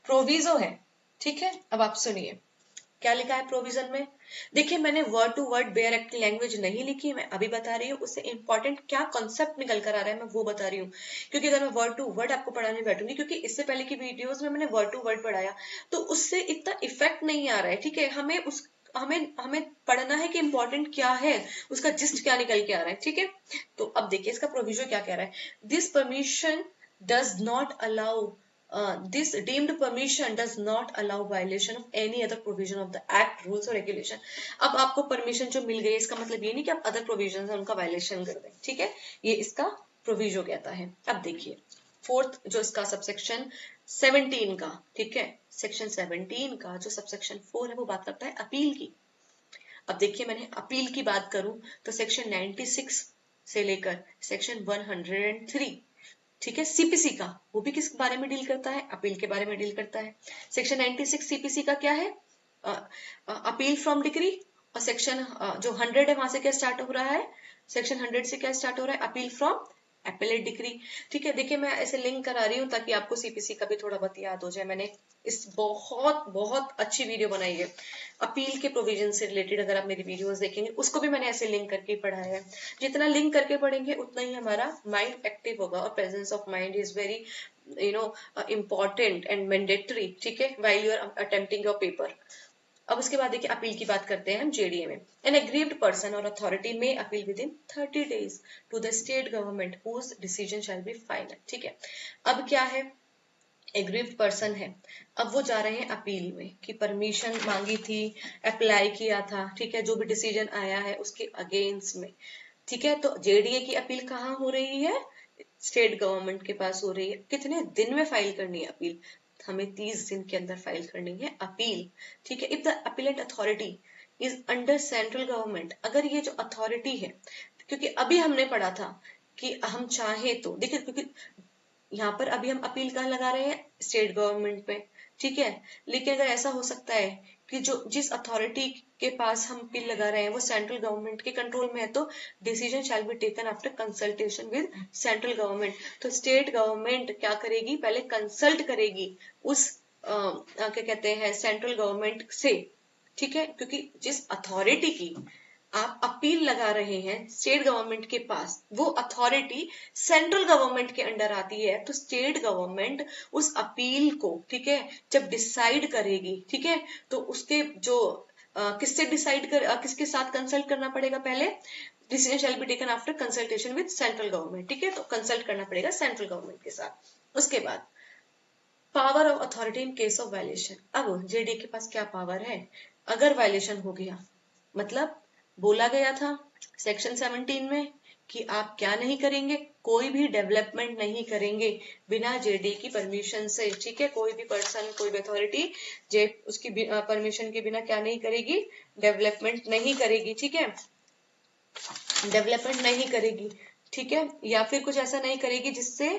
प्रोविजो है, ठीक है, अब आप सुनिए क्या लिखा है प्रोविजन में। देखिए मैंने word to word bare act language नहीं लिखी, मैं अभी बता रही हूँ, उससे इंपॉर्टेंट क्या कॉन्सेप्ट निकल कर आ रहा है मैं वो बता रही हूँ। क्योंकि अगर मैं वर्ड टू वर्ड आपको पढ़ाने बैठूंगी, क्योंकि इससे पहले की वीडियोस में मैंने वर्ड टू वर्ड पढ़ाया तो उससे इतना इफेक्ट नहीं आ रहा है। ठीक है, हमें हमें पढ़ना है कि इंपॉर्टेंट क्या है, उसका जिस्ट क्या निकल के आ रहा है। ठीक है, तो अब देखिए इसका प्रोविजन क्या कह रहा है। This permission does not allow this deemed permission does not allow violation of any other provision of the act, rules or regulation। अब आपको परमिशन जो मिल गई है इसका मतलब ये नहीं कि आप अदर प्रोविजन है उनका वायलेशन कर दें। ठीक है, ये इसका प्रोविजो कहता है। अब देखिए फोर्थ जो इसका सबसेक्शन 17 का, ठीक है, सेक्शन 17 का जो सबसेक्शन 4 है वो बात करता है अपील की। अब देखिए मैंने अपील की बात करूं तो सेक्शन 96 से लेकर सेक्शन 103, ठीक है, सीपीसी का, वो भी किस बारे में डील करता है, अपील के बारे में डील करता है। सेक्शन 96 सीपीसी का क्या है, अपील फ्रॉम डिक्री। और सेक्शन जो 100 है वहां से क्या स्टार्ट हो रहा है, सेक्शन 100 से क्या स्टार्ट हो रहा है, अपील फ्रॉम एपेलेट डिक्री। ठीक है, देखिए मैं ऐसे लिंक करा रही हूँ ताकि आपको सीपीसी का भी थोड़ा बहुत याद हो जाए। मैंने इस बहुत बहुत अच्छी वीडियो बनाई है अपील के प्रोविजन से रिलेटेड, अगर आप मेरी वीडियोस देखेंगे उसको भी मैंने ऐसे लिंक करके पढ़ाया है। जितना लिंक करके पढ़ेंगे उतना ही हमारा माइंड एक्टिव होगा और presence of mind is very important and mandatory। ठीक है, while you are attempting your paper। अब उसके बाद देखिए अपील की बात करते हैं हम जेडीए में। एन एग्रीव्ड पर्सन और authority may appeal within 30 days to the state government whose decision shall be final. ठीक है, अब क्या है, एग्रीव्ड पर्सन है, अब वो जा रहे हैं अपील में कि परमिशन मांगी थी, अप्लाई किया था, ठीक है, जो भी डिसीजन आया है उसके अगेंस्ट में। ठीक है, तो जेडीए की अपील कहाँ हो रही है, स्टेट गवर्नमेंट के पास हो रही है। कितने दिन में फाइल करनी है अपील, हमें 30 दिन के अंदर फाइल करनी है अपील। ठीक है, if the appellate authority is under central government, अगर ये जो अथॉरिटी है, क्योंकि अभी हमने पढ़ा था कि हम चाहे तो, देखिए क्योंकि यहाँ पर अभी हम अपील कहाँ लगा रहे हैं, स्टेट गवर्नमेंट पे। ठीक है, लेकिन अगर ऐसा हो सकता है कि जो जिस अथॉरिटी के पास हम अपील लगा रहे हैं वो सेंट्रल गवर्नमेंट के कंट्रोल में है, तो decision shall be taken after consultation with central government. तो स्टेट गवर्नमेंट क्या करेगी, पहले कंसल्ट करेगी उस क्या कहते हैं सेंट्रल गवर्नमेंट से। ठीक है, क्योंकि जिस अथॉरिटी की आप अपील लगा रहे हैं स्टेट गवर्नमेंट के पास, वो अथॉरिटी सेंट्रल गवर्नमेंट के अंडर आती है, तो स्टेट गवर्नमेंट उस अपील को, ठीक है, जब डिसाइड करेगी, ठीक है, तो उसके जो किससे डिसाइड कर किसके साथ कंसल्ट करना पड़ेगा, पहले decision shall be taken after consultation with central government. ठीक है, तो कंसल्ट करना पड़ेगा सेंट्रल गवर्नमेंट के साथ। उसके बाद power of authority in case of violation. अब जेडी के पास क्या पावर है, अगर वायलेशन हो गया, मतलब बोला गया था सेक्शन 17 में कि आप क्या नहीं करेंगे, कोई भी डेवलपमेंट नहीं करेंगे बिना जेडी की परमिशन से। ठीक है, कोई भी पर्सन, कोई भी अथॉरिटी जे उसकी परमिशन के बिना क्या नहीं करेगी, डेवलपमेंट नहीं करेगी। ठीक है, डेवलपमेंट नहीं करेगी, ठीक है, या फिर कुछ ऐसा नहीं करेगी जिससे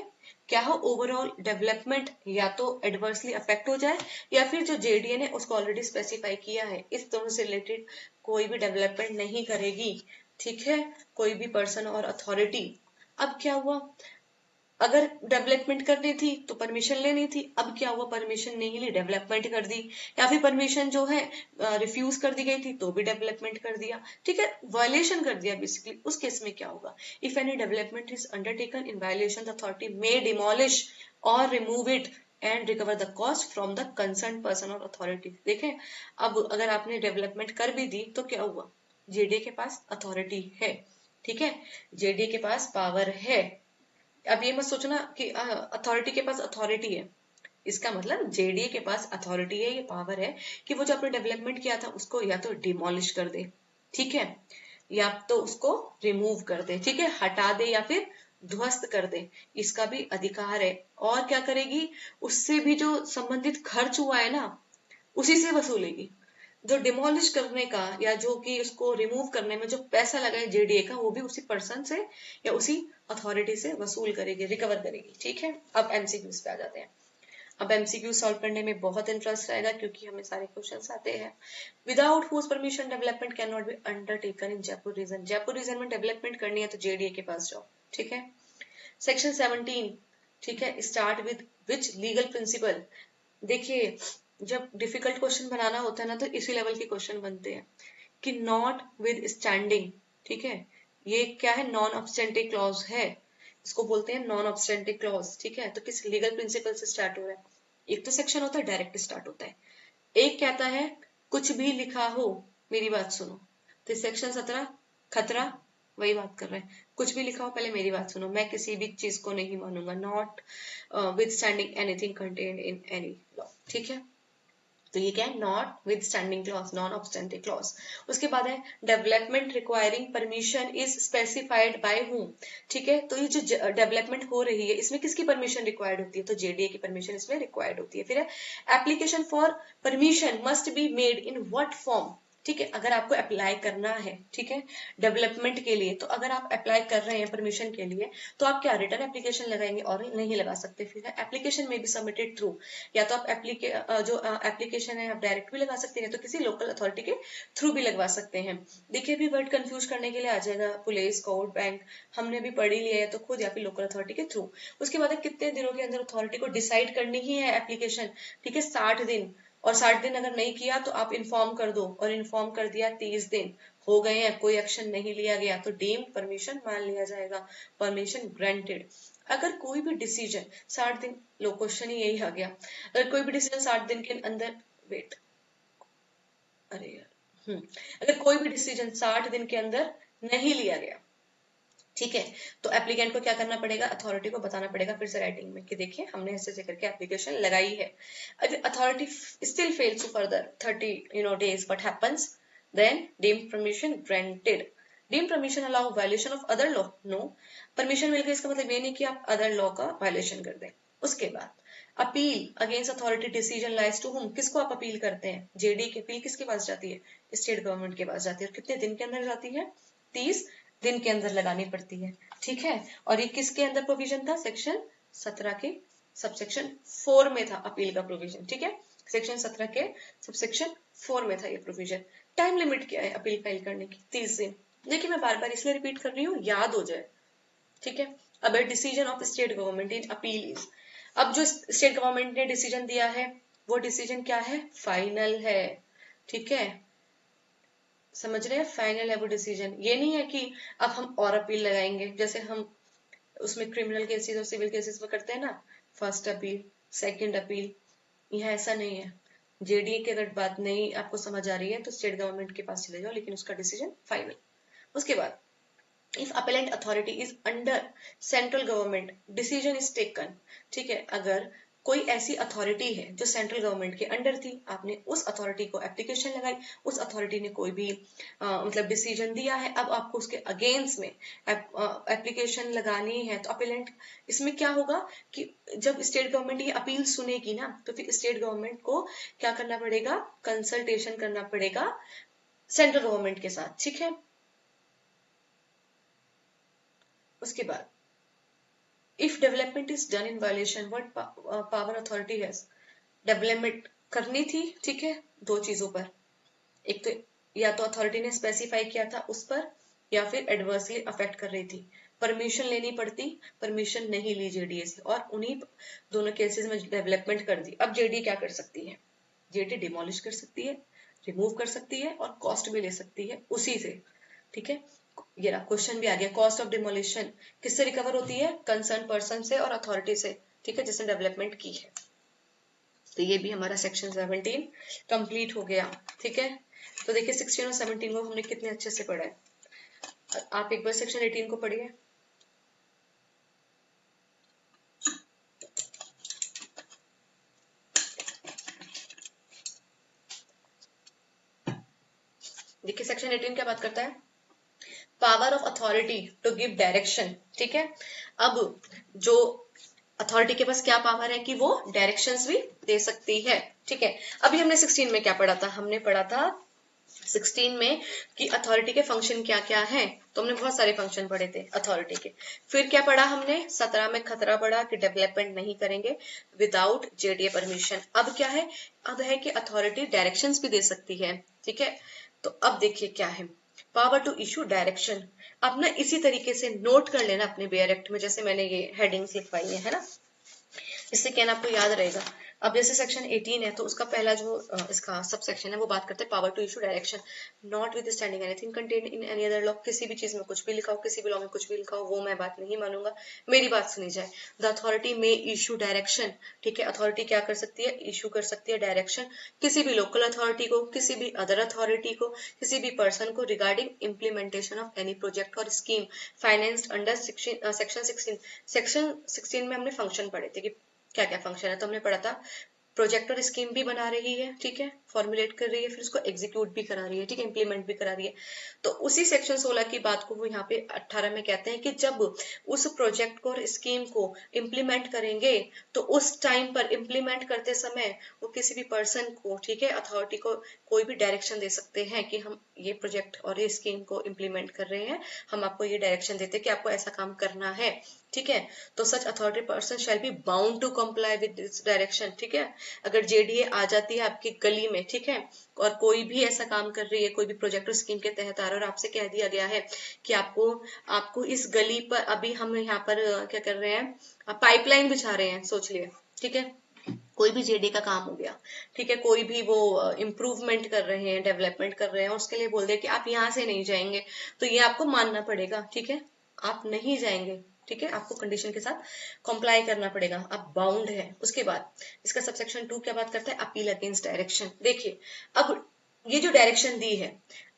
क्या हो, ओवरऑल डेवलपमेंट या तो एडवर्सली अफेक्ट हो जाए, या फिर जो जेडीए ने उसको ऑलरेडी स्पेसिफाई किया है इस दोनों से रिलेटेड कोई भी डेवलपमेंट नहीं करेगी। ठीक है, कोई भी पर्सन और अथॉरिटी। अब क्या हुआ, अगर डेवलपमेंट करनी थी तो परमिशन लेनी थी, अब क्या हुआ, परमिशन नहीं ली, डेवलपमेंट कर दी, या फिर परमिशन जो है रिफ्यूज कर दी गई थी तो भी डेवलपमेंट कर दिया। ठीक है, वायलेशन कर दिया बेसिकली। उस केस में क्या होगा, if any development is undertaken in violation the authority may demolish और remove it and recover the cost from the concern person और अथॉरिटी। देखें, अब अगर आपने डेवलपमेंट कर भी दी तो क्या हुआ, जेडीए के पास अथॉरिटी है। ठीक है, जेडीए के पास पावर है। अब ये मत सोचना कि अथॉरिटी के पास अथॉरिटी है, इसका मतलब जेडीए के पास अथॉरिटी है, ये पावर है कि वो जो आपने डेवलपमेंट किया था उसको या तो डिमोलिश कर दे, ठीक है, या तो उसको रिमूव कर दे, ठीक है, हटा दे या फिर ध्वस्त कर दे, इसका भी अधिकार है। और क्या करेगी, उससे भी जो संबंधित खर्च हुआ है ना उसी से वसूलेगी। जो डिमोलिश करने का या जो कि उसको रिमूव करने में जो पैसा लगा है जेडीए का, वो भी उसी पर्सन से या उसी अथॉरिटी से वसूल करेगी, रिकवर करेगी, ठीक है। अब एमसीक्यूज पे आ जाते हैं। अब एमसीक्यू सॉल्व करने में बहुत इंटरेस्ट रहेगा क्योंकि हमें सारे क्वेश्चंस आते हैं। Without whose permission development can not be undertaken in Jaipur region. Jaipur region में डेवलपमेंट करनी है तो जेडीए के पास जाओ, ठीक है। सेक्शन 17, ठीक है, start with which legal principal. देखिए जब डिफिकल्ट क्वेश्चन बनाना होता है ना तो इसी लेवल के क्वेश्चन बनते हैं कि नॉट विद स्टैंडिंग, ठीक है, ये क्या है, नॉन ऑब्स्टेंटिव क्लॉज है, इसको बोलते हैं नॉन ऑब्स्टेंटिव क्लॉज, ठीक है। तो किस लीगल प्रिंसिपल से स्टार्ट हो रहा है, एक तो सेक्शन होता है डायरेक्ट स्टार्ट होता है, एक कहता है कुछ भी लिखा हो, मेरी बात सुनो, तो सेक्शन 17 खतरा वही बात कर रहे हैं, कुछ भी लिखा हो पहले मेरी बात सुनो, मैं किसी भी चीज को नहीं मानूंगा, notwithstanding anything contained in any law, ठीक है। तो ये क्या है, notwithstanding clause, non obstante clause. उसके बाद है development requiring permission is specified by whom, ठीक है। तो ये जो डेवलपमेंट हो रही है इसमें किसकी परमिशन रिक्वायर्ड होती है, तो जेडीए की परमिशन इसमें रिक्वायर्ड होती है। फिर है application for permission must be made in what form, ठीक है, अगर आपको अप्लाई करना है, ठीक है, डेवलपमेंट के लिए, तो अगर आप अप्लाई कर रहे हैं परमिशन के लिए तो आप क्या रिटर्न एप्लीकेशन लगाएंगे और नहीं लगा सकते। फिर एप्लीकेशन में भी सबमिटेड थ्रू, या तो आप जो एप्लीकेशन है आप डायरेक्ट भी लगा सकते हैं तो किसी लोकल अथॉरिटी के थ्रू भी लगवा सकते हैं। देखिए भी वर्ड कंफ्यूज करने के लिए आ जाएगा, पुलिस, कोर्ट, बैंक, हमने भी पढ़ी लिया है तो खुद या फिर लोकल अथॉरिटी के थ्रू। उसके बाद कितने दिनों के अंदर अथॉरिटी को डिसाइड करनी ही है एप्लीकेशन, ठीक है, 60 दिन, और 60 दिन अगर नहीं किया तो आप इन्फॉर्म कर दो, और इन्फॉर्म कर दिया 30 दिन हो गए हैं कोई एक्शन नहीं लिया गया तो डीम्ड परमिशन मान लिया जाएगा, परमिशन ग्रांटेड। अगर कोई भी डिसीजन 60 दिन, लो क्वेश्चन ही यही आ गया, अगर कोई भी डिसीजन 60 दिन के अंदर, वेट, अरे यार, अगर कोई भी डिसीजन 60 दिन के अंदर नहीं लिया गया, ठीक है, तो एप्लीकेंट को क्या करना पड़ेगा, अथॉरिटी को बताना पड़ेगा फिर से राइटिंग में कि देखिए हमने ऐसे ऐसे करके एप्लीकेशन लगाई है। अगर authority still fails to further 30 days, what happens, then deemed permission granted. Deemed permission allow violation of other law, no, permission मिल गई इसका मतलब ये नहीं कि आप अदर लॉ का वायलेशन कर दें। उसके बाद appeal against authority decision lies to whom, किसको आप अपील करते हैं, जेडी की अपील किसके पास जाती है, स्टेट गवर्नमेंट के पास जाती है, और कितने दिन के अंदर जाती है, 30 दिन के अंदर लगानी पड़ती है, ठीक है। और ये किसके अंदर प्रोविजन था, सेक्शन 17 के सबसेक्शन 4 में था अपील का प्रोविजन, ठीक है, सेक्शन 17 के सबसेक्शन 4 में था ये प्रोविजन। टाइम लिमिट क्या है अपील फाइल करने की, 30 दिन। देखिए मैं बार बार इसलिए रिपीट कर रही हूँ, याद हो जाए, ठीक है। अब decision of state government in appeal is, अब जो स्टेट गवर्नमेंट ने डिसीजन दिया है वो डिसीजन क्या है, फाइनल है, ठीक है, समझ रहे हैं, फाइनल है वो डिसीजन। ये नहीं है कि अब हम और अपील लगाएंगे, जैसे हम उसमें क्रिमिनल केसेस और सिविल केसेस में करते हैं ना, फर्स्ट अपील, सेकंड अपील, यहाँ ऐसा नहीं है। जेडीए की अगर बात नहीं आपको समझ आ रही है तो स्टेट गवर्नमेंट के पास चले जाओ, लेकिन उसका डिसीजन फाइनल। उसके बाद if appellant authority is under central government decision is taken, ठीक है, अगर कोई ऐसी अथॉरिटी है जो सेंट्रल गवर्नमेंट के अंडर थी, आपने उस अथॉरिटी को एप्लीकेशन लगाई, उस अथॉरिटी ने कोई भी मतलब डिसीजन दिया है, अब आपको उसके अगेंस्ट में एप्लीकेशन लगानी है, तो अपीलेंट इसमें क्या होगा कि जब स्टेट गवर्नमेंट ये अपील सुनेगी ना तो फिर स्टेट गवर्नमेंट को क्या करना पड़ेगा, कंसल्टेशन करना पड़ेगा सेंट्रल गवर्नमेंट के साथ, ठीक है। उसके बाद if development is done in violation what power authority has, development करनी थी, ठीक है, दो चीजों पर, एक तो या तो अथॉरिटी ने स्पेसिफाई किया था उस पर, या फिर एडवर्सली अफेक्ट कर रही थी, परमिशन लेनी पड़ती, परमिशन नहीं ली जेडीए से, और उन्हीं दोनों केसेस में डेवलपमेंट कर दी। अब जेडी क्या कर सकती है, जेडी डिमोलिश कर सकती है, रिमूव कर सकती है, और कॉस्ट भी ले सकती है उसी से, ठीक है। ये रहा क्वेश्चन भी आ गया, कॉस्ट ऑफ डिमोलिशन किससे रिकवर होती है, कंसर्न पर्सन से और अथॉरिटी से, ठीक है, जिसने डेवलपमेंट की है। तो ये भी हमारा सेक्शन 17 कंप्लीट हो गया, ठीक है। तो देखिए 16 और 17 को हमने कितने अच्छे से पढ़ा है। आप एक बार सेक्शन 18 को पढ़िए। देखिए सेक्शन 18 क्या बात करता है, power of authority to give direction. ठीक है, अब जो अथॉरिटी के पास क्या पावर है कि वो डायरेक्शंस भी दे सकती है। ठीक है, अभी हमने 16 में क्या पढ़ा था, हमने पढ़ा था 16 में कि अथॉरिटी के फंक्शन क्या क्या है, तो हमने बहुत सारे फंक्शन पढ़े थे अथॉरिटी के। फिर क्या पढ़ा हमने 17 में, खतरा पढ़ा कि डेवलपमेंट नहीं करेंगे विदाउट जेडीए परमिशन। अब क्या है, अब है कि अथॉरिटी डायरेक्शंस भी दे सकती है। ठीक है, तो अब देखिए क्या है, पावर टू इशू डायरेक्शन। अब ना इसी तरीके से नोट कर लेना अपने बेयर एक्ट में, जैसे मैंने ये हेडिंग्स लिखवाई है ना, इससे क्या ना आपको याद रहेगा। अब जैसे सेक्शन 18 है तो उसका पहला जो इसका सब सेक्शन है वो बात करते हैं power to issue direction notwithstanding anything contained in any other law. किसी भी चीज में कुछ भी लिखा हो, किसी भी लॉ में कुछ भी लिखा हो, वो मैं बात नहीं मानूंगा, मेरी बात सुनी जाए। द अथॉरिटी में इशू डायरेक्शन। ठीक है, अथॉरिटी क्या कर सकती है, इशू कर सकती है डायरेक्शन किसी भी लोकल अथॉरिटी को, किसी भी अदर अथॉरिटी को, किसी भी पर्सन को regarding implementation of any project और scheme financed under section 16। Section 16 में हमने फंक्शन पढ़े थे कि क्या क्या फंक्शन है, तो हमने पढ़ा था प्रोजेक्ट और स्कीम भी बना रही है, ठीक है, फॉर्मुलेट कर रही है, फिर उसको एग्जीक्यूट भी करा रही है, ठीक है, इंप्लीमेंट भी करा रही है। तो उसी सेक्शन 16 की बात को वो यहाँ पे 18 में कहते हैं कि जब उस प्रोजेक्ट को और स्कीम को इम्प्लीमेंट करेंगे तो उस टाइम पर इम्प्लीमेंट करते समय वो किसी भी पर्सन को, ठीक है, अथॉरिटी को कोई भी डायरेक्शन दे सकते हैं कि हम ये प्रोजेक्ट और ये स्कीम को इम्प्लीमेंट कर रहे हैं, हम आपको ये डायरेक्शन देते हैं कि आपको ऐसा काम करना है। ठीक है, तो such authority person shall be bound to comply with this direction. ठीक है, अगर जेडीए आ जाती है आपकी गली में, ठीक है, और कोई भी ऐसा काम कर रही है, कोई भी प्रोजेक्ट स्कीम के तहत आ रहा है और आपसे कह दिया गया है कि आपको आपको इस गली पर, अभी हम यहाँ पर क्या कर रहे हैं, पाइपलाइन बिछा रहे हैं, सोच लिए, ठीक है, कोई भी जेडी का काम हो गया, ठीक है, कोई भी वो इम्प्रूवमेंट कर रहे हैं, डेवलपमेंट कर रहे हैं, उसके लिए बोल दे कि आप यहाँ से नहीं जाएंगे, तो ये आपको मानना पड़ेगा। ठीक है, आप नहीं जाएंगे, ठीक है, आपको कंडीशन के साथ कॉम्प्लाई करना पड़ेगा, आप बाउंड है। उसके बाद इसका सबसेक्शन 2 क्या बात करता है, अपील अगेंस्ट डायरेक्शन। देखिए अब ये जो डायरेक्शन दी है,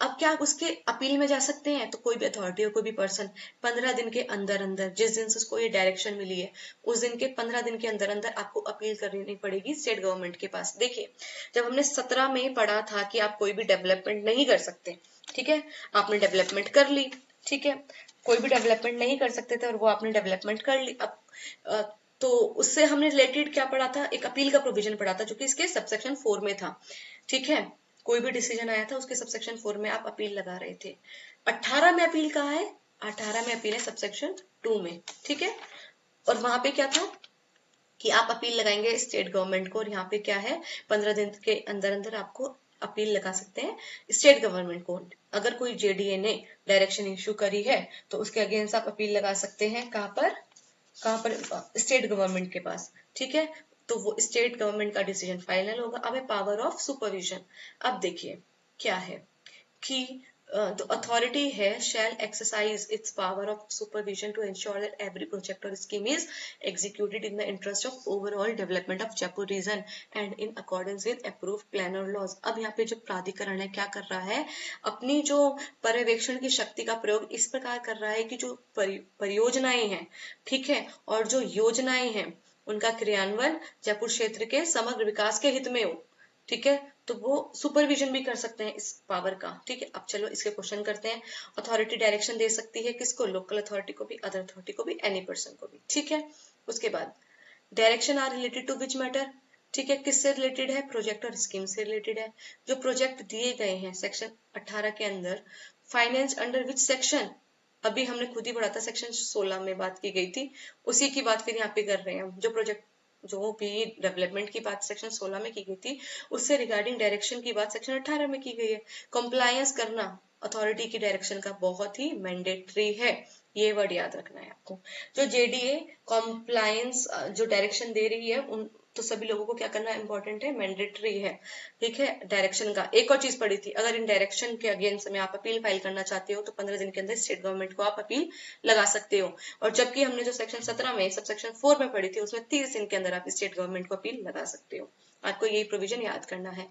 अब क्या आप उसके अपील में जा सकते हैं, तो कोई भी अथॉरिटी और कोई भी पर्सन 15 दिन के अंदर अंदर, जिस दिन से उसको ये डायरेक्शन मिली है उस दिन के 15 दिन के अंदर अंदर आपको अपील करनी पड़ेगी स्टेट गवर्नमेंट के पास। देखिए जब हमने 17 में पढ़ा था कि आप कोई भी डेवलपमेंट नहीं कर सकते, ठीक है, आपने डेवलपमेंट कर ली, ठीक है, कोई भी डेवलपमेंट नहीं कर सकते थे और वो आपने डेवलपमेंट कर ली। अब तो उससे हमने रिलेटेड क्या पढ़ा था, एक अपील का प्रोविजन पढ़ा था जो कि इसके सबसेक्शन 4 में था। ठीक है, कोई भी डिसीजन आया था उसके सबसेक्शन 4 में आप अपील लगा रहे थे। 18 में अपील कहाँ है, 18 में अपील है सबसेक्शन 2 में। ठीक है, और वहां पे क्या था कि आप अपील लगाएंगे स्टेट गवर्नमेंट को, और यहाँ पे क्या है 15 दिन के अंदर अंदर आपको अपील लगा सकते हैं स्टेट गवर्नमेंट को। अगर कोई जेडीए ने डायरेक्शन इश्यू करी है तो उसके अगेंस्ट आप अपील लगा सकते हैं, कहाँ पर स्टेट गवर्नमेंट के पास। ठीक है, तो वो स्टेट गवर्नमेंट का डिसीजन फाइनल होगा। अब है पावर ऑफ सुपरविजन। अब देखिए क्या है कि the authority है shall exercise its power of supervision to ensure that every project or scheme is executed in the interest of overall development of Jaipur region and in accordance with approved plan or laws। अब यहाँ पे जो प्राधिकरण है क्या कर रहा है, अपनी जो पर्यवेक्षण की शक्ति का प्रयोग इस प्रकार कर रहा है कि जो परियोजनाएं हैं, ठीक है, और जो योजनाएं हैं उनका क्रियान्वयन जयपुर क्षेत्र के समग्र विकास के हित में हो। ठीक है, तो वो सुपरविजन भी कर सकते हैं इस पावर का। ठीक है, अब चलो इसके क्वेश्चन करते हैं। अथॉरिटी डायरेक्शन दे सकती है किसको, लोकल अथॉरिटी को भी, अदर अथॉरिटी को भी, एनी पर्सन को भी। ठीक है, उसके बाद direction are related to which matter. ठीक है, किससे रिलेटेड है, प्रोजेक्ट और स्कीम से रिलेटेड है। जो प्रोजेक्ट दिए गए हैं सेक्शन 18 के अंदर, फाइनेंस अंडर विच सेक्शन, अभी हमने खुद ही पढ़ा था सेक्शन 16 में बात की गई थी, उसी की बात फिर यहाँ पे कर रहे हैं हम। जो प्रोजेक्ट, जो भी डेवलपमेंट की बात सेक्शन 16 में की गई थी उससे रिगार्डिंग डायरेक्शन की बात सेक्शन 18 में की गई है। कंप्लायंस करना अथॉरिटी की डायरेक्शन का बहुत ही मैंडेटरी है, ये वर्ड याद रखना है आपको। जो जेडीए कंप्लायंस जो डायरेक्शन दे रही है उन तो सभी लोगों को क्या करना इंपॉर्टेंट है, मैंडेटरी है। ठीक है, डायरेक्शन का एक और चीज पड़ी थी, अगर इन डायरेक्शन के अगेंस्ट में आप अपील फाइल करना चाहते हो तो 15 दिन के अंदर स्टेट गवर्नमेंट को आप अपील लगा सकते हो। और जबकि हमने जो सेक्शन 17 में सब सेक्शन 4 में पढ़ी थी उसमें 30 दिन के अंदर आप स्टेट गवर्नमेंट को अपील लगा सकते हो। आपको यही प्रोविजन याद करना है,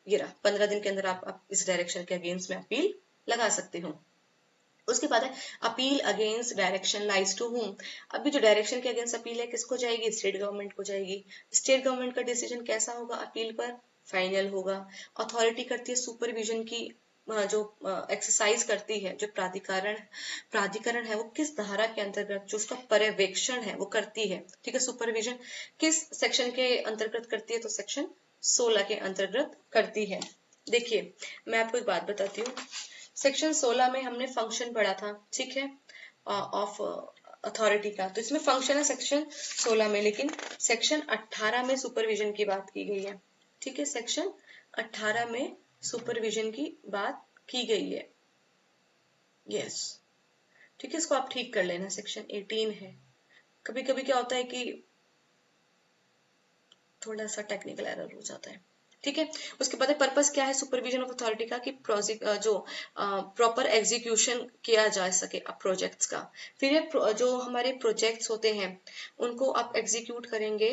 ये रहा, 15 दिन के अंदर आप इस डायरेक्शन के अगेंस्ट में अपील लगा सकते हो। उसके बाद है appeal against direction lies to whom. अभी जो डायरेक्शन के अगेंस्ट अपील है किसको जाएगी, स्टेट गवर्नमेंट को जाएगी। स्टेट गवर्नमेंट का डिसीजन कैसा होगा, अपील पर फाइनल होगा। अथॉरिटी करती है सुपरविजन की जो एक्सरसाइज करती है, जो प्राधिकरण है, वो किस धारा के अंतर्गत जो उसका पर्यवेक्षण है वो करती है, ठीक है। सुपरविजन किस सेक्शन के अंतर्गत करती है, तो सेक्शन 16 के अंतर्गत करती है। देखिए मैं आपको एक बात बताती हूँ, सेक्शन 16 में हमने फंक्शन पढ़ा था, ठीक है, ऑफ अथॉरिटी का, तो इसमें फंक्शन है सेक्शन 16 में, लेकिन सेक्शन 18 में सुपरविजन की बात की गई है, ठीक है। सेक्शन 18 में सुपरविजन की बात की गई है, यस, ठीक है। इसको आप ठीक कर लेना, सेक्शन 18 है। कभी कभी क्या होता है कि थोड़ा सा टेक्निकल एरर हो जाता है, ठीक है। उसके बाद पर्पस क्या है सुपरविजन ऑफ अथॉरिटी का, कि जो प्रॉपर एग्जीक्यूशन किया जा सके प्रोजेक्ट्स का। फिर ये जो हमारे प्रोजेक्ट्स होते हैं उनको आप एग्जीक्यूट करेंगे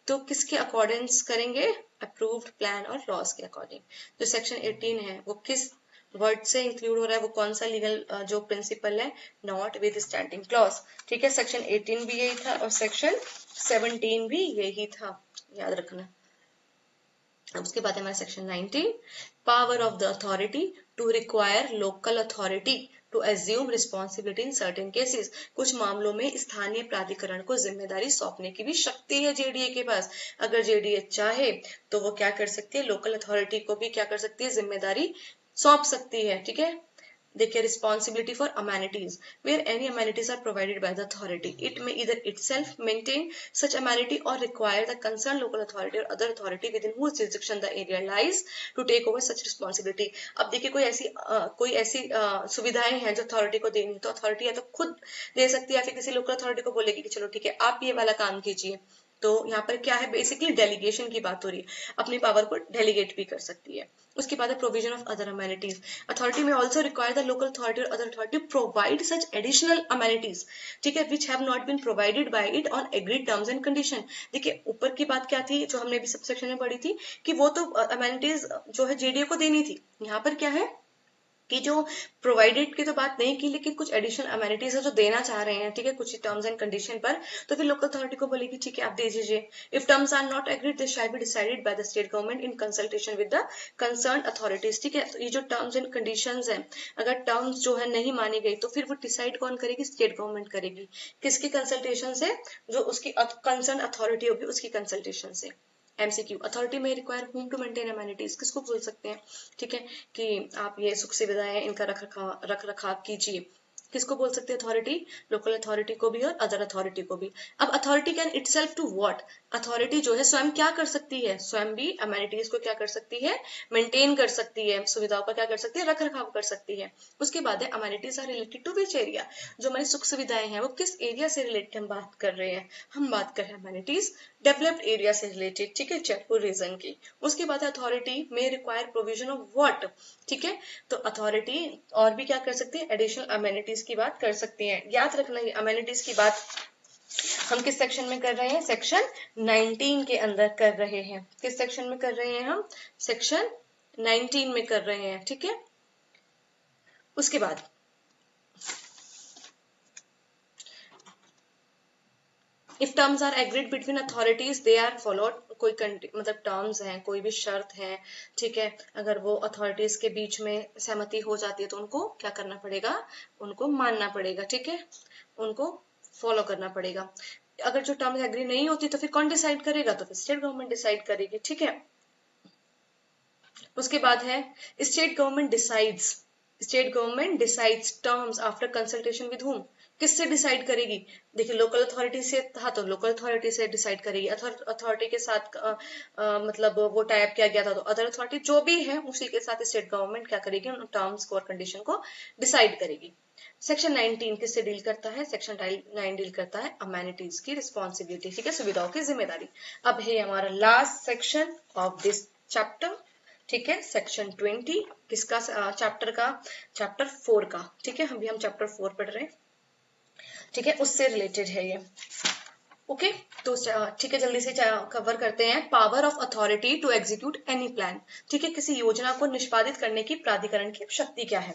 तो किसके अकॉर्डिंग करेंगे, अप्रूव्ड प्लान और लॉस के अकॉर्डिंग। जो सेक्शन 18 है वो किस वर्ड से इंक्लूड हो रहा है, वो कौन सा लीगल जो प्रिंसिपल है, नॉट विद स्टैंडिंग क्लॉज, ठीक है। सेक्शन 18 भी यही था और सेक्शन 17 भी यही था, याद रखना। अब उसके बाद हमारा section 19, power of the authority to require local authority to assume responsibility in certain cases. कुछ मामलों में स्थानीय प्राधिकरण को जिम्मेदारी सौंपने की भी शक्ति है जेडीए के पास। अगर जेडीए चाहे तो वो क्या कर सकती है, लोकल अथॉरिटी को भी क्या कर सकती है, जिम्मेदारी सौंप सकती है, ठीक है। देखिए responsibility for amenities, where any amenities are provided by the authority, it may either itself maintain such amenity or require the concerned local authority or other authority within whose jurisdiction the area lies to take over such responsibility। अब देखिए कोई ऐसी सुविधाएं हैं जो authority को देनी, तो अथॉरिटी या तो खुद दे सकती है या फिर किसी लोकल अथॉरिटी को बोलेगी कि चलो ठीक है आप ये वाला काम कीजिए। तो यहाँ पर क्या है, बेसिकली डेलीगेशन की बात हो रही है, अपनी पावर को डेलीगेट भी कर सकती है। उसके बाद है provision of other amenities, authority may also require the local authority और other authority provide such additional amenities, ठीक है, which have not been provided by it on agreed terms and condition. देखिए ऊपर की बात क्या थी जो हमने भी सब सेक्शन में पढ़ी थी, कि वो तो अमेनिटीज जो है जेडीए को देनी थी। यहाँ पर क्या है कि जो प्रोवाइडेड की तो बात नहीं की, लेकिन कुछ एडिशनल अमेनिटीज है जो देना चाह रहे हैं, ठीक है, कुछ टर्म्स एंड कंडीशन पर, तो फिर लोकल अथॉरिटी को बोलेगी ठीक है आप दे दीजिए। If terms are not agreed this shall be decided by the state government in consultation with the concern authorities, ठीक है। तो ये जो टर्म्स एंड कंडीशंस हैं, अगर टर्म्स जो है नहीं मानी गई तो फिर वो डिसाइड कौन करेगी, स्टेट गवर्नमेंट करेगी। किसकी कंसल्टेशन से, जो उसकी कंसर्न अथॉरिटी होगी उसकी कंसल्टेशन से। MCQ, authority may require whom to maintain amenities, किसको बोल सकते हैं, ठीक है, कि आप ये सुख सुविधाएं इनका रख रखाव कीजिए। किसको बोल सकते हैं, अथॉरिटी, लोकल अथॉरिटी को भी और अदर अथॉरिटी को भी। अब authority can itself to what, authority जो है स्वयं क्या कर सकती है, स्वयं भी अमेनिटीज को क्या कर सकती है, मेंटेन कर सकती है, सुविधाओं का क्या कर सकती है, रख रखाव कर सकती है। उसके बाद है amenities are related to which area, जो हमारी सुख सुविधाएं हैं वो किस एरिया से रिलेटेड हम बात कर रहे हैं, हम बात कर रहे हैं अमेनिटीज डेवलप्ड एरिया से रिलेटेड, ठीक है, जयपुर रीजन की। उसके बाद authority may require provision of what, ठीक है, तो अथॉरिटी और भी क्या कर सकती है, एडिशनल अमेनिटीज की बात कर सकती है। याद रखना ये अमेनिटीज की बात हम किस सेक्शन में कर रहे हैं, सेक्शन 19 के अंदर कर रहे हैं। किस सेक्शन में कर रहे हैं हम, सेक्शन 19 में कर रहे हैं, ठीक है। उसके बाद if terms are agreed between authorities they are followed, कोई मतलब टर्म्स हैं, कोई भी शर्त है, ठीक है, अगर वो अथॉरिटीज के बीच में सहमति हो जाती है तो उनको क्या करना पड़ेगा, उनको मानना पड़ेगा, ठीक है, उनको फॉलो करना पड़ेगा। अगर जो टर्म्स एग्री नहीं होती तो फिर कौन डिसाइड करेगा, तो फिर स्टेट गवर्नमेंट डिसाइड करेगी, ठीक है। उसके बाद है state government decides terms after consultation with whom, किससे डिसाइड करेगी, देखिए लोकल अथॉरिटी से था तो लोकल अथॉरिटी से डिसाइड करेगी, अथॉरिटी के साथ मतलब वो टाइप किया गया था तो अदर अथॉरिटी जो भी है उसी के साथ स्टेट गवर्नमेंट क्या करेगी, उन टर्म्स को और कंडीशन को डिसाइड करेगी। सेक्शन 19 किससे डील करता है, सेक्शन 9 डील करता है अमेनिटीज की रिस्पॉन्सिबिलिटी, ठीक है, सुविधाओं की जिम्मेदारी। अब है हमारा last section of this chapter, ठीक है, सेक्शन 20 किसका चैप्टर का, चैप्टर 4 का, ठीक है, हम चैप्टर 4 पढ़ रहे हैं, ठीक है, उससे रिलेटेड है ये, ओके। तो ठीक है, जल्दी से कवर करते हैं। Power of authority to execute any plan, ठीक है, किसी योजना को निष्पादित करने की प्राधिकरण की शक्ति क्या है।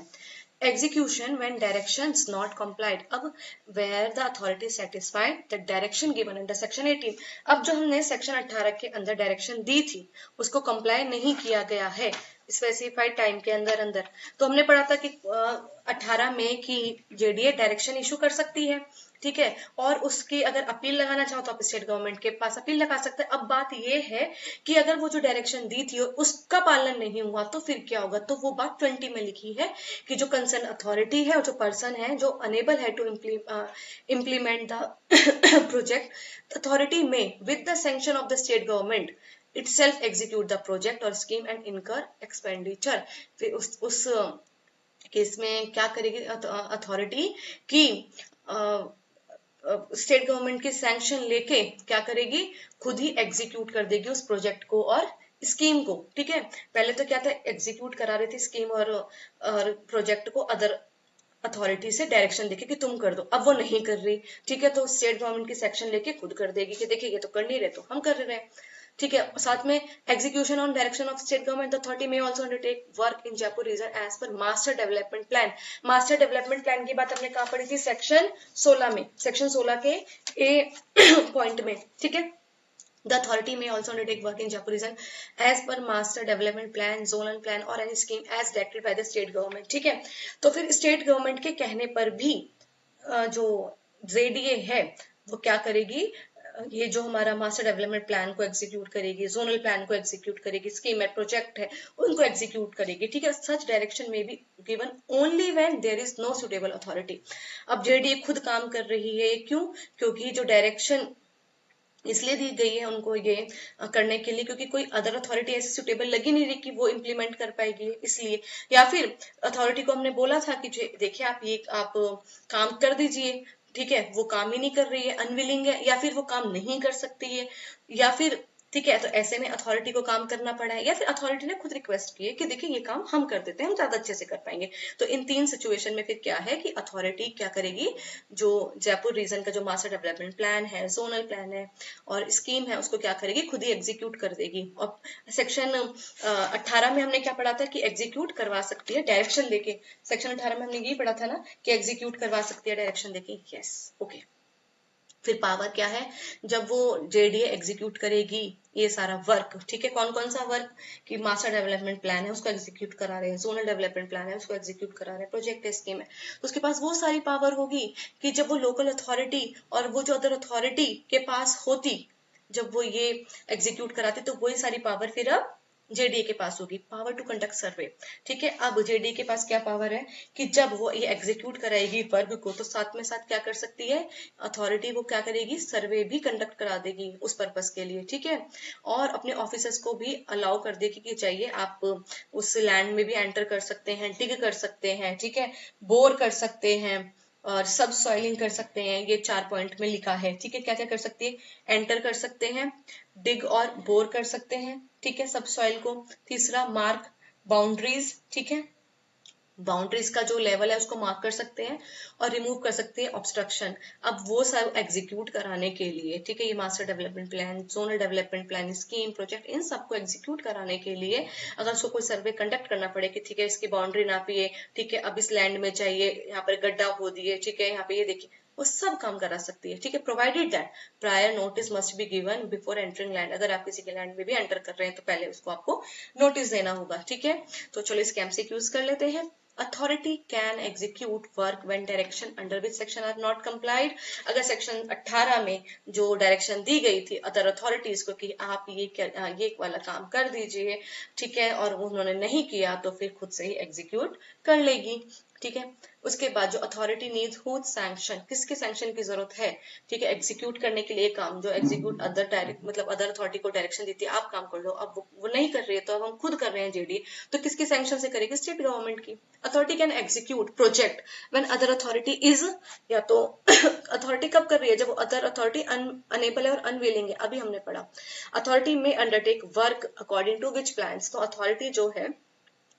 Execution when directions not complied, अब where the authority satisfied the direction given under section 18, अब जो हमने सेक्शन 18 के अंदर डायरेक्शन दी थी उसको कंप्लाई नहीं किया गया है, स्पेसिफाइड टाइम के अंदर अंदर। तो हमने पढ़ा था कि 18 मई की जेडीए डायरेक्शन इशू कर सकती है, ठीक है, और उसकी अगर अपील लगाना चाहो तो आप स्टेट गवर्नमेंट के पास अपील लगा सकते हैं। अब बात ये है कि अगर वो जो डायरेक्शन दी थी उसका पालन नहीं हुआ तो फिर क्या होगा, तो वो बात 20 में लिखी है कि जो कंसर्न अथॉरिटी है और जो पर्सन है जो अनेबल है to implement the project, authority may with the sanction of the state government itself execute the project or scheme and incur expenditure। फिर उस केस में क्या करेगी अथॉरिटी की स्टेट गवर्नमेंट की सैंक्शन लेके क्या करेगी, खुद ही एग्जीक्यूट कर देगी उस प्रोजेक्ट को और स्कीम को, ठीक है। पहले तो क्या था, एग्जीक्यूट करा रही थी स्कीम और प्रोजेक्ट को अदर अथॉरिटी से डायरेक्शन लेके कि तुम कर दो, अब वो नहीं कर रही, ठीक है, तो स्टेट गवर्नमेंट की सेक्शन लेके खुद कर देगी कि देखिए ये तो कर नहीं रहे तो हम कर रहे हैं, ठीक है। साथ में execution on direction of state government authority may also undertake work in Jaipur region as per master development plan. Master development plan की बात हमने कहाँ पढ़ी थी, सेक्शन 16 में, सेक्शन 16 के ए पॉइंट में, ठीक है। The authority may also undertake work in Jaipur region as per master development plan, zonal plan or any scheme as directed by the state government, ठीक है। तो फिर स्टेट गवर्नमेंट के कहने पर भी जो जेडीए है वो क्या करेगी, ये जो हमारा मास्टर डेवलपमेंट प्लान को एग्जीक्यूट करेगी, जोनल प्लान को एग्जीक्यूट करेगी, स्कीम है, प्रोजेक्ट है, उनको एग्जीक्यूट करेगी, ठीक है। Such direction may be given only when there is no suitable authority. अब जेडीए खुद काम कर रही है, क्यों, क्योंकि जो डायरेक्शन इसलिए दी गई है उनको ये करने के लिए क्योंकि कोई अदर अथॉरिटी ऐसी सुटेबल लगी नहीं रही कि वो इम्प्लीमेंट कर पाएगी, इसलिए। या फिर अथॉरिटी को हमने बोला था कि देखिए आप काम कर दीजिए, ठीक है, वो काम ही नहीं कर रही है, अनविलिंग है, या फिर वो काम नहीं कर सकती है, या फिर, ठीक है, तो ऐसे में अथॉरिटी को काम करना पड़ा है, या फिर अथॉरिटी ने खुद रिक्वेस्ट की है कि देखिए ये काम हम कर देते हैं, हम ज्यादा अच्छे से कर पाएंगे। तो इन तीन सिचुएशन में फिर क्या है कि अथॉरिटी क्या करेगी, जो जयपुर रीजन का जो मास्टर डेवलपमेंट प्लान है, जोनल प्लान है और स्कीम है, उसको क्या करेगी, खुद ही एग्जीक्यूट कर देगी। और सेक्शन 18 में हमने क्या पढ़ा था कि एग्जीक्यूट करवा सकती है डायरेक्शन लेके। सेक्शन 18 में हमने यही पढ़ा था ना कि एग्जीक्यूट करवा सकती है डायरेक्शन लेके, यस, ओके। फिर पावर क्या है, जब वो जेडीए एग्जीक्यूट करेगी ये सारा वर्क, ठीक है, कौन कौन सा वर्क, कि मास्टर डेवलपमेंट प्लान है उसको एग्जीक्यूट करा रहे हैं, जोनल डेवलपमेंट प्लान है उसको एग्जीक्यूट करा रहे हैं, प्रोजेक्ट स्कीम है, तो उसके पास वो सारी पावर होगी कि जब वो लोकल अथॉरिटी और वो जो अदर अथॉरिटी के पास होती, जब वो ये एग्जीक्यूट कराते, तो वही सारी पावर फिर अब जेडीए के पास होगी, पावर टू कंडक्ट सर्वे, ठीक है। अब जेडीए के पास क्या पावर है कि जब वो ये एग्जीक्यूट कराएगी वर्क को, तो साथ में साथ क्या कर सकती है अथॉरिटी, वो क्या करेगी, सर्वे भी कंडक्ट करा देगी उस पर्पस के लिए, ठीक है। और अपने ऑफिसर्स को भी अलाउ कर देगी कि चाहिए आप उस लैंड में भी एंटर कर सकते हैं, डिग कर सकते हैं, ठीक है, बोर कर सकते हैं और सब सॉइलिंग कर सकते हैं, ये 4 पॉइंट में लिखा है, ठीक है। क्या क्या कर सकती है, एंटर कर सकते हैं, डिग और बोर कर सकते हैं, ठीक है, सब सॉइल को। तीसरा, मार्क बाउंड्रीज, ठीक है, बाउंड्रीज का जो लेवल है उसको मार्क कर सकते हैं और रिमूव कर सकते हैं ऑब्स्ट्रक्शन। अब वो सब एग्जीक्यूट कराने के लिए, ठीक है, ये master development plan, zonal development plan, scheme, project, इन सबको एग्जीक्यूट कराने के लिए अगर उसको कोई सर्वे कंडक्ट करना पड़े कि ठीक है इसकी बाउंड्री नापिए, ठीक है, अब इस लैंड में चाहिए, यहाँ पर गड्ढा खोदिए, ठीक है, यहाँ पे ये देखिए, वो सब काम करा सकती है, ठीक है, provided that prior notice must be given before entering land. अगर आप किसी के लैंड में भी एंटर कर रहे हैं तो पहले उसको आपको नोटिस देना होगा, ठीक है। तो चलो इसके एमसीक्यू यूज कर लेते हैं। Authority can execute work when direction under which section are not complied। अगर सेक्शन 18 में जो डायरेक्शन दी गई थी अदर अथॉरिटीज को कि आप ये वाला काम कर दीजिए, ठीक है, और उन्होंने नहीं किया तो फिर खुद से ही एग्जीक्यूट कर लेगी, ठीक है। उसके बाद जो अथॉरिटी नीड्स हुज सैंक्शन, किसके सैंक्शन की जरूरत है, ठीक है, एग्जीक्यूट करने के लिए काम, जो एग्जीक्यूट अदर डायरेक्ट मतलब अदर अथॉरिटी को डायरेक्शन देती है आप काम कर लो, अब वो नहीं कर रही है तो अब हम खुद कर रहे हैं जेडी, तो किसके सैंक्शन से करेगी, स्टेट गवर्नमेंट की। Authority can execute project when other authority is, या तो अथॉरिटी कब कर रही है, जब अदर अथॉरिटी अनेबल है और अनविलिंग है, अभी हमने पढ़ा। Authority may undertake work according to which plans, तो अथॉरिटी जो है,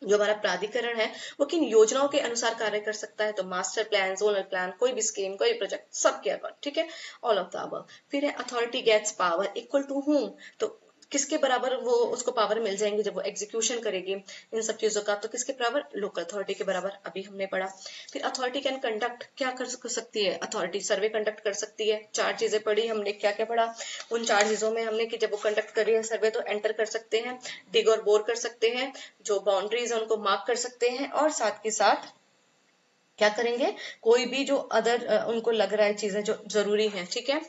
जो हमारा प्राधिकरण है, वो किन योजनाओं के अनुसार कार्य कर सकता है, तो मास्टर प्लान, जोनल प्लान, कोई भी स्कीम, कोई प्रोजेक्ट, सब के अकॉर्डिंग, ठीक है, ऑल ऑफ द अबव। फिर है authority gets power equal to whom, तो किसके बराबर वो उसको पावर मिल जाएंगे जब वो एग्जीक्यूशन करेगी इन सब चीजों का, तो किसके बराबर, लोकल अथॉरिटी के बराबर, अभी हमने पढ़ा। फिर अथॉरिटी कैन कंडक्ट, क्या कर सकती है अथॉरिटी, सर्वे कंडक्ट कर सकती है। 4 चीजें पढ़ी हमने, क्या क्या पढ़ा उन 4 चीजों में हमने, कि जब वो कंडक्ट कर रही है सर्वे तो एंटर कर सकते हैं, डिग और बोर कर सकते हैं, जो बाउंड्रीज है उनको मार्क कर सकते हैं, और साथ के साथ क्या करेंगे, कोई भी जो अदर उनको लग रहा है चीजें जो जरूरी है, ठीक है,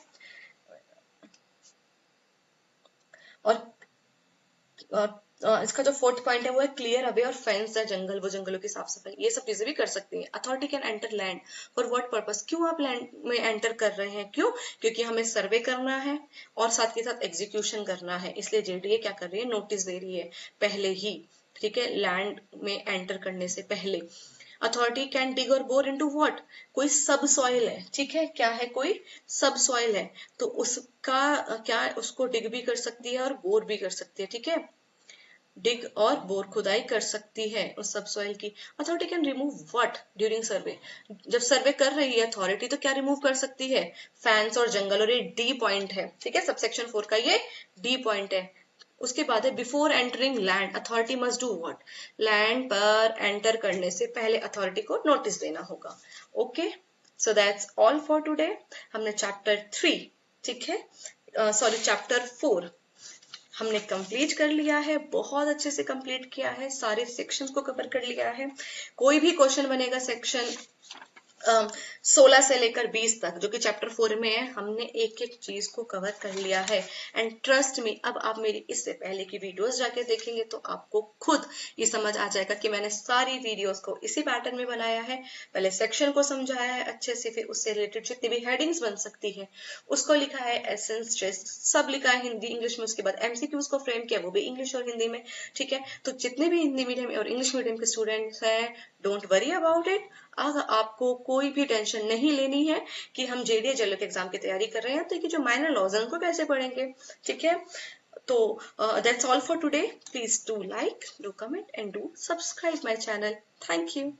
और इसका जो 4th पॉइंट है वो है क्लियर अवे और फेंस है जंगल, वो जंगलों की साफ सफाई, ये सब चीजें भी कर सकती हैं। Authority can enter land for what purpose, क्यों आप लैंड में एंटर कर रहे हैं, क्यों, क्योंकि हमें सर्वे करना है और साथ के साथ एग्जीक्यूशन करना है, इसलिए जेडीए क्या कर रही है, नोटिस दे रही है पहले ही, ठीक है, लैंड में एंटर करने से पहले। अथॉरिटी कैन डिग और बोर इनटू व्हाट, कोई सब सॉइल है, ठीक है, क्या है, कोई सब सॉइल है, तो उसका क्या, उसको डिग भी कर सकती है और बोर भी कर सकती है, ठीक है, डिग और बोर खुदाई कर सकती है उस सब सॉइल की। Authority can remove what during survey, जब सर्वे कर रही है अथॉरिटी तो क्या रिमूव कर सकती है, फैंस और जंगल, और ये डी पॉइंट है, ठीक है, सबसेक्शन 4 का ये डी पॉइंट है। उसके बाद है before entering land authority must do what, land पर एंटर करने से पहले अथॉरिटी को नोटिस देना होगा। Okay, so that's all for today. हमने चैप्टर 3, ठीक है, सॉरी चैप्टर 4 हमने कंप्लीट कर लिया है, बहुत अच्छे से कंप्लीट किया है, सारे सेक्शंस को कवर कर लिया है। कोई भी क्वेश्चन बनेगा सेक्शन 16 से लेकर 20 तक जो कि चैप्टर 4 में है, हमने एक एक चीज को कवर कर लिया है। एंड ट्रस्ट मी, अब आप मेरी इससे पहले की वीडियोस जाके देखेंगे तो आपको खुद ये समझ आ जाएगा कि मैंने सारी वीडियोस को इसी पैटर्न में बनाया है। पहले सेक्शन को समझाया है अच्छे से, फिर उससे रिलेटेड जितनी भी हेडिंग्स बन सकती है उसको लिखा है, एसेंस, स्ट्रेस सब लिखा है हिंदी इंग्लिश में। उसके बाद एमसीक्यूज को फ्रेम किया, वो भी इंग्लिश और हिंदी में, ठीक है। तो जितने भी हिंदी मीडियम और इंग्लिश मीडियम के स्टूडेंट्स हैं, डोंट वरी अबाउट इट। आपको कोई भी टेंशन नहीं लेनी है कि हम जेडीए जेएलओ के एग्जाम की तैयारी कर रहे हैं तो ये जो माइनर लॉज है उनको कैसे पढ़ेंगे, ठीक है। तो that's all for today. Please do like, do comment and do subscribe my channel. Thank you.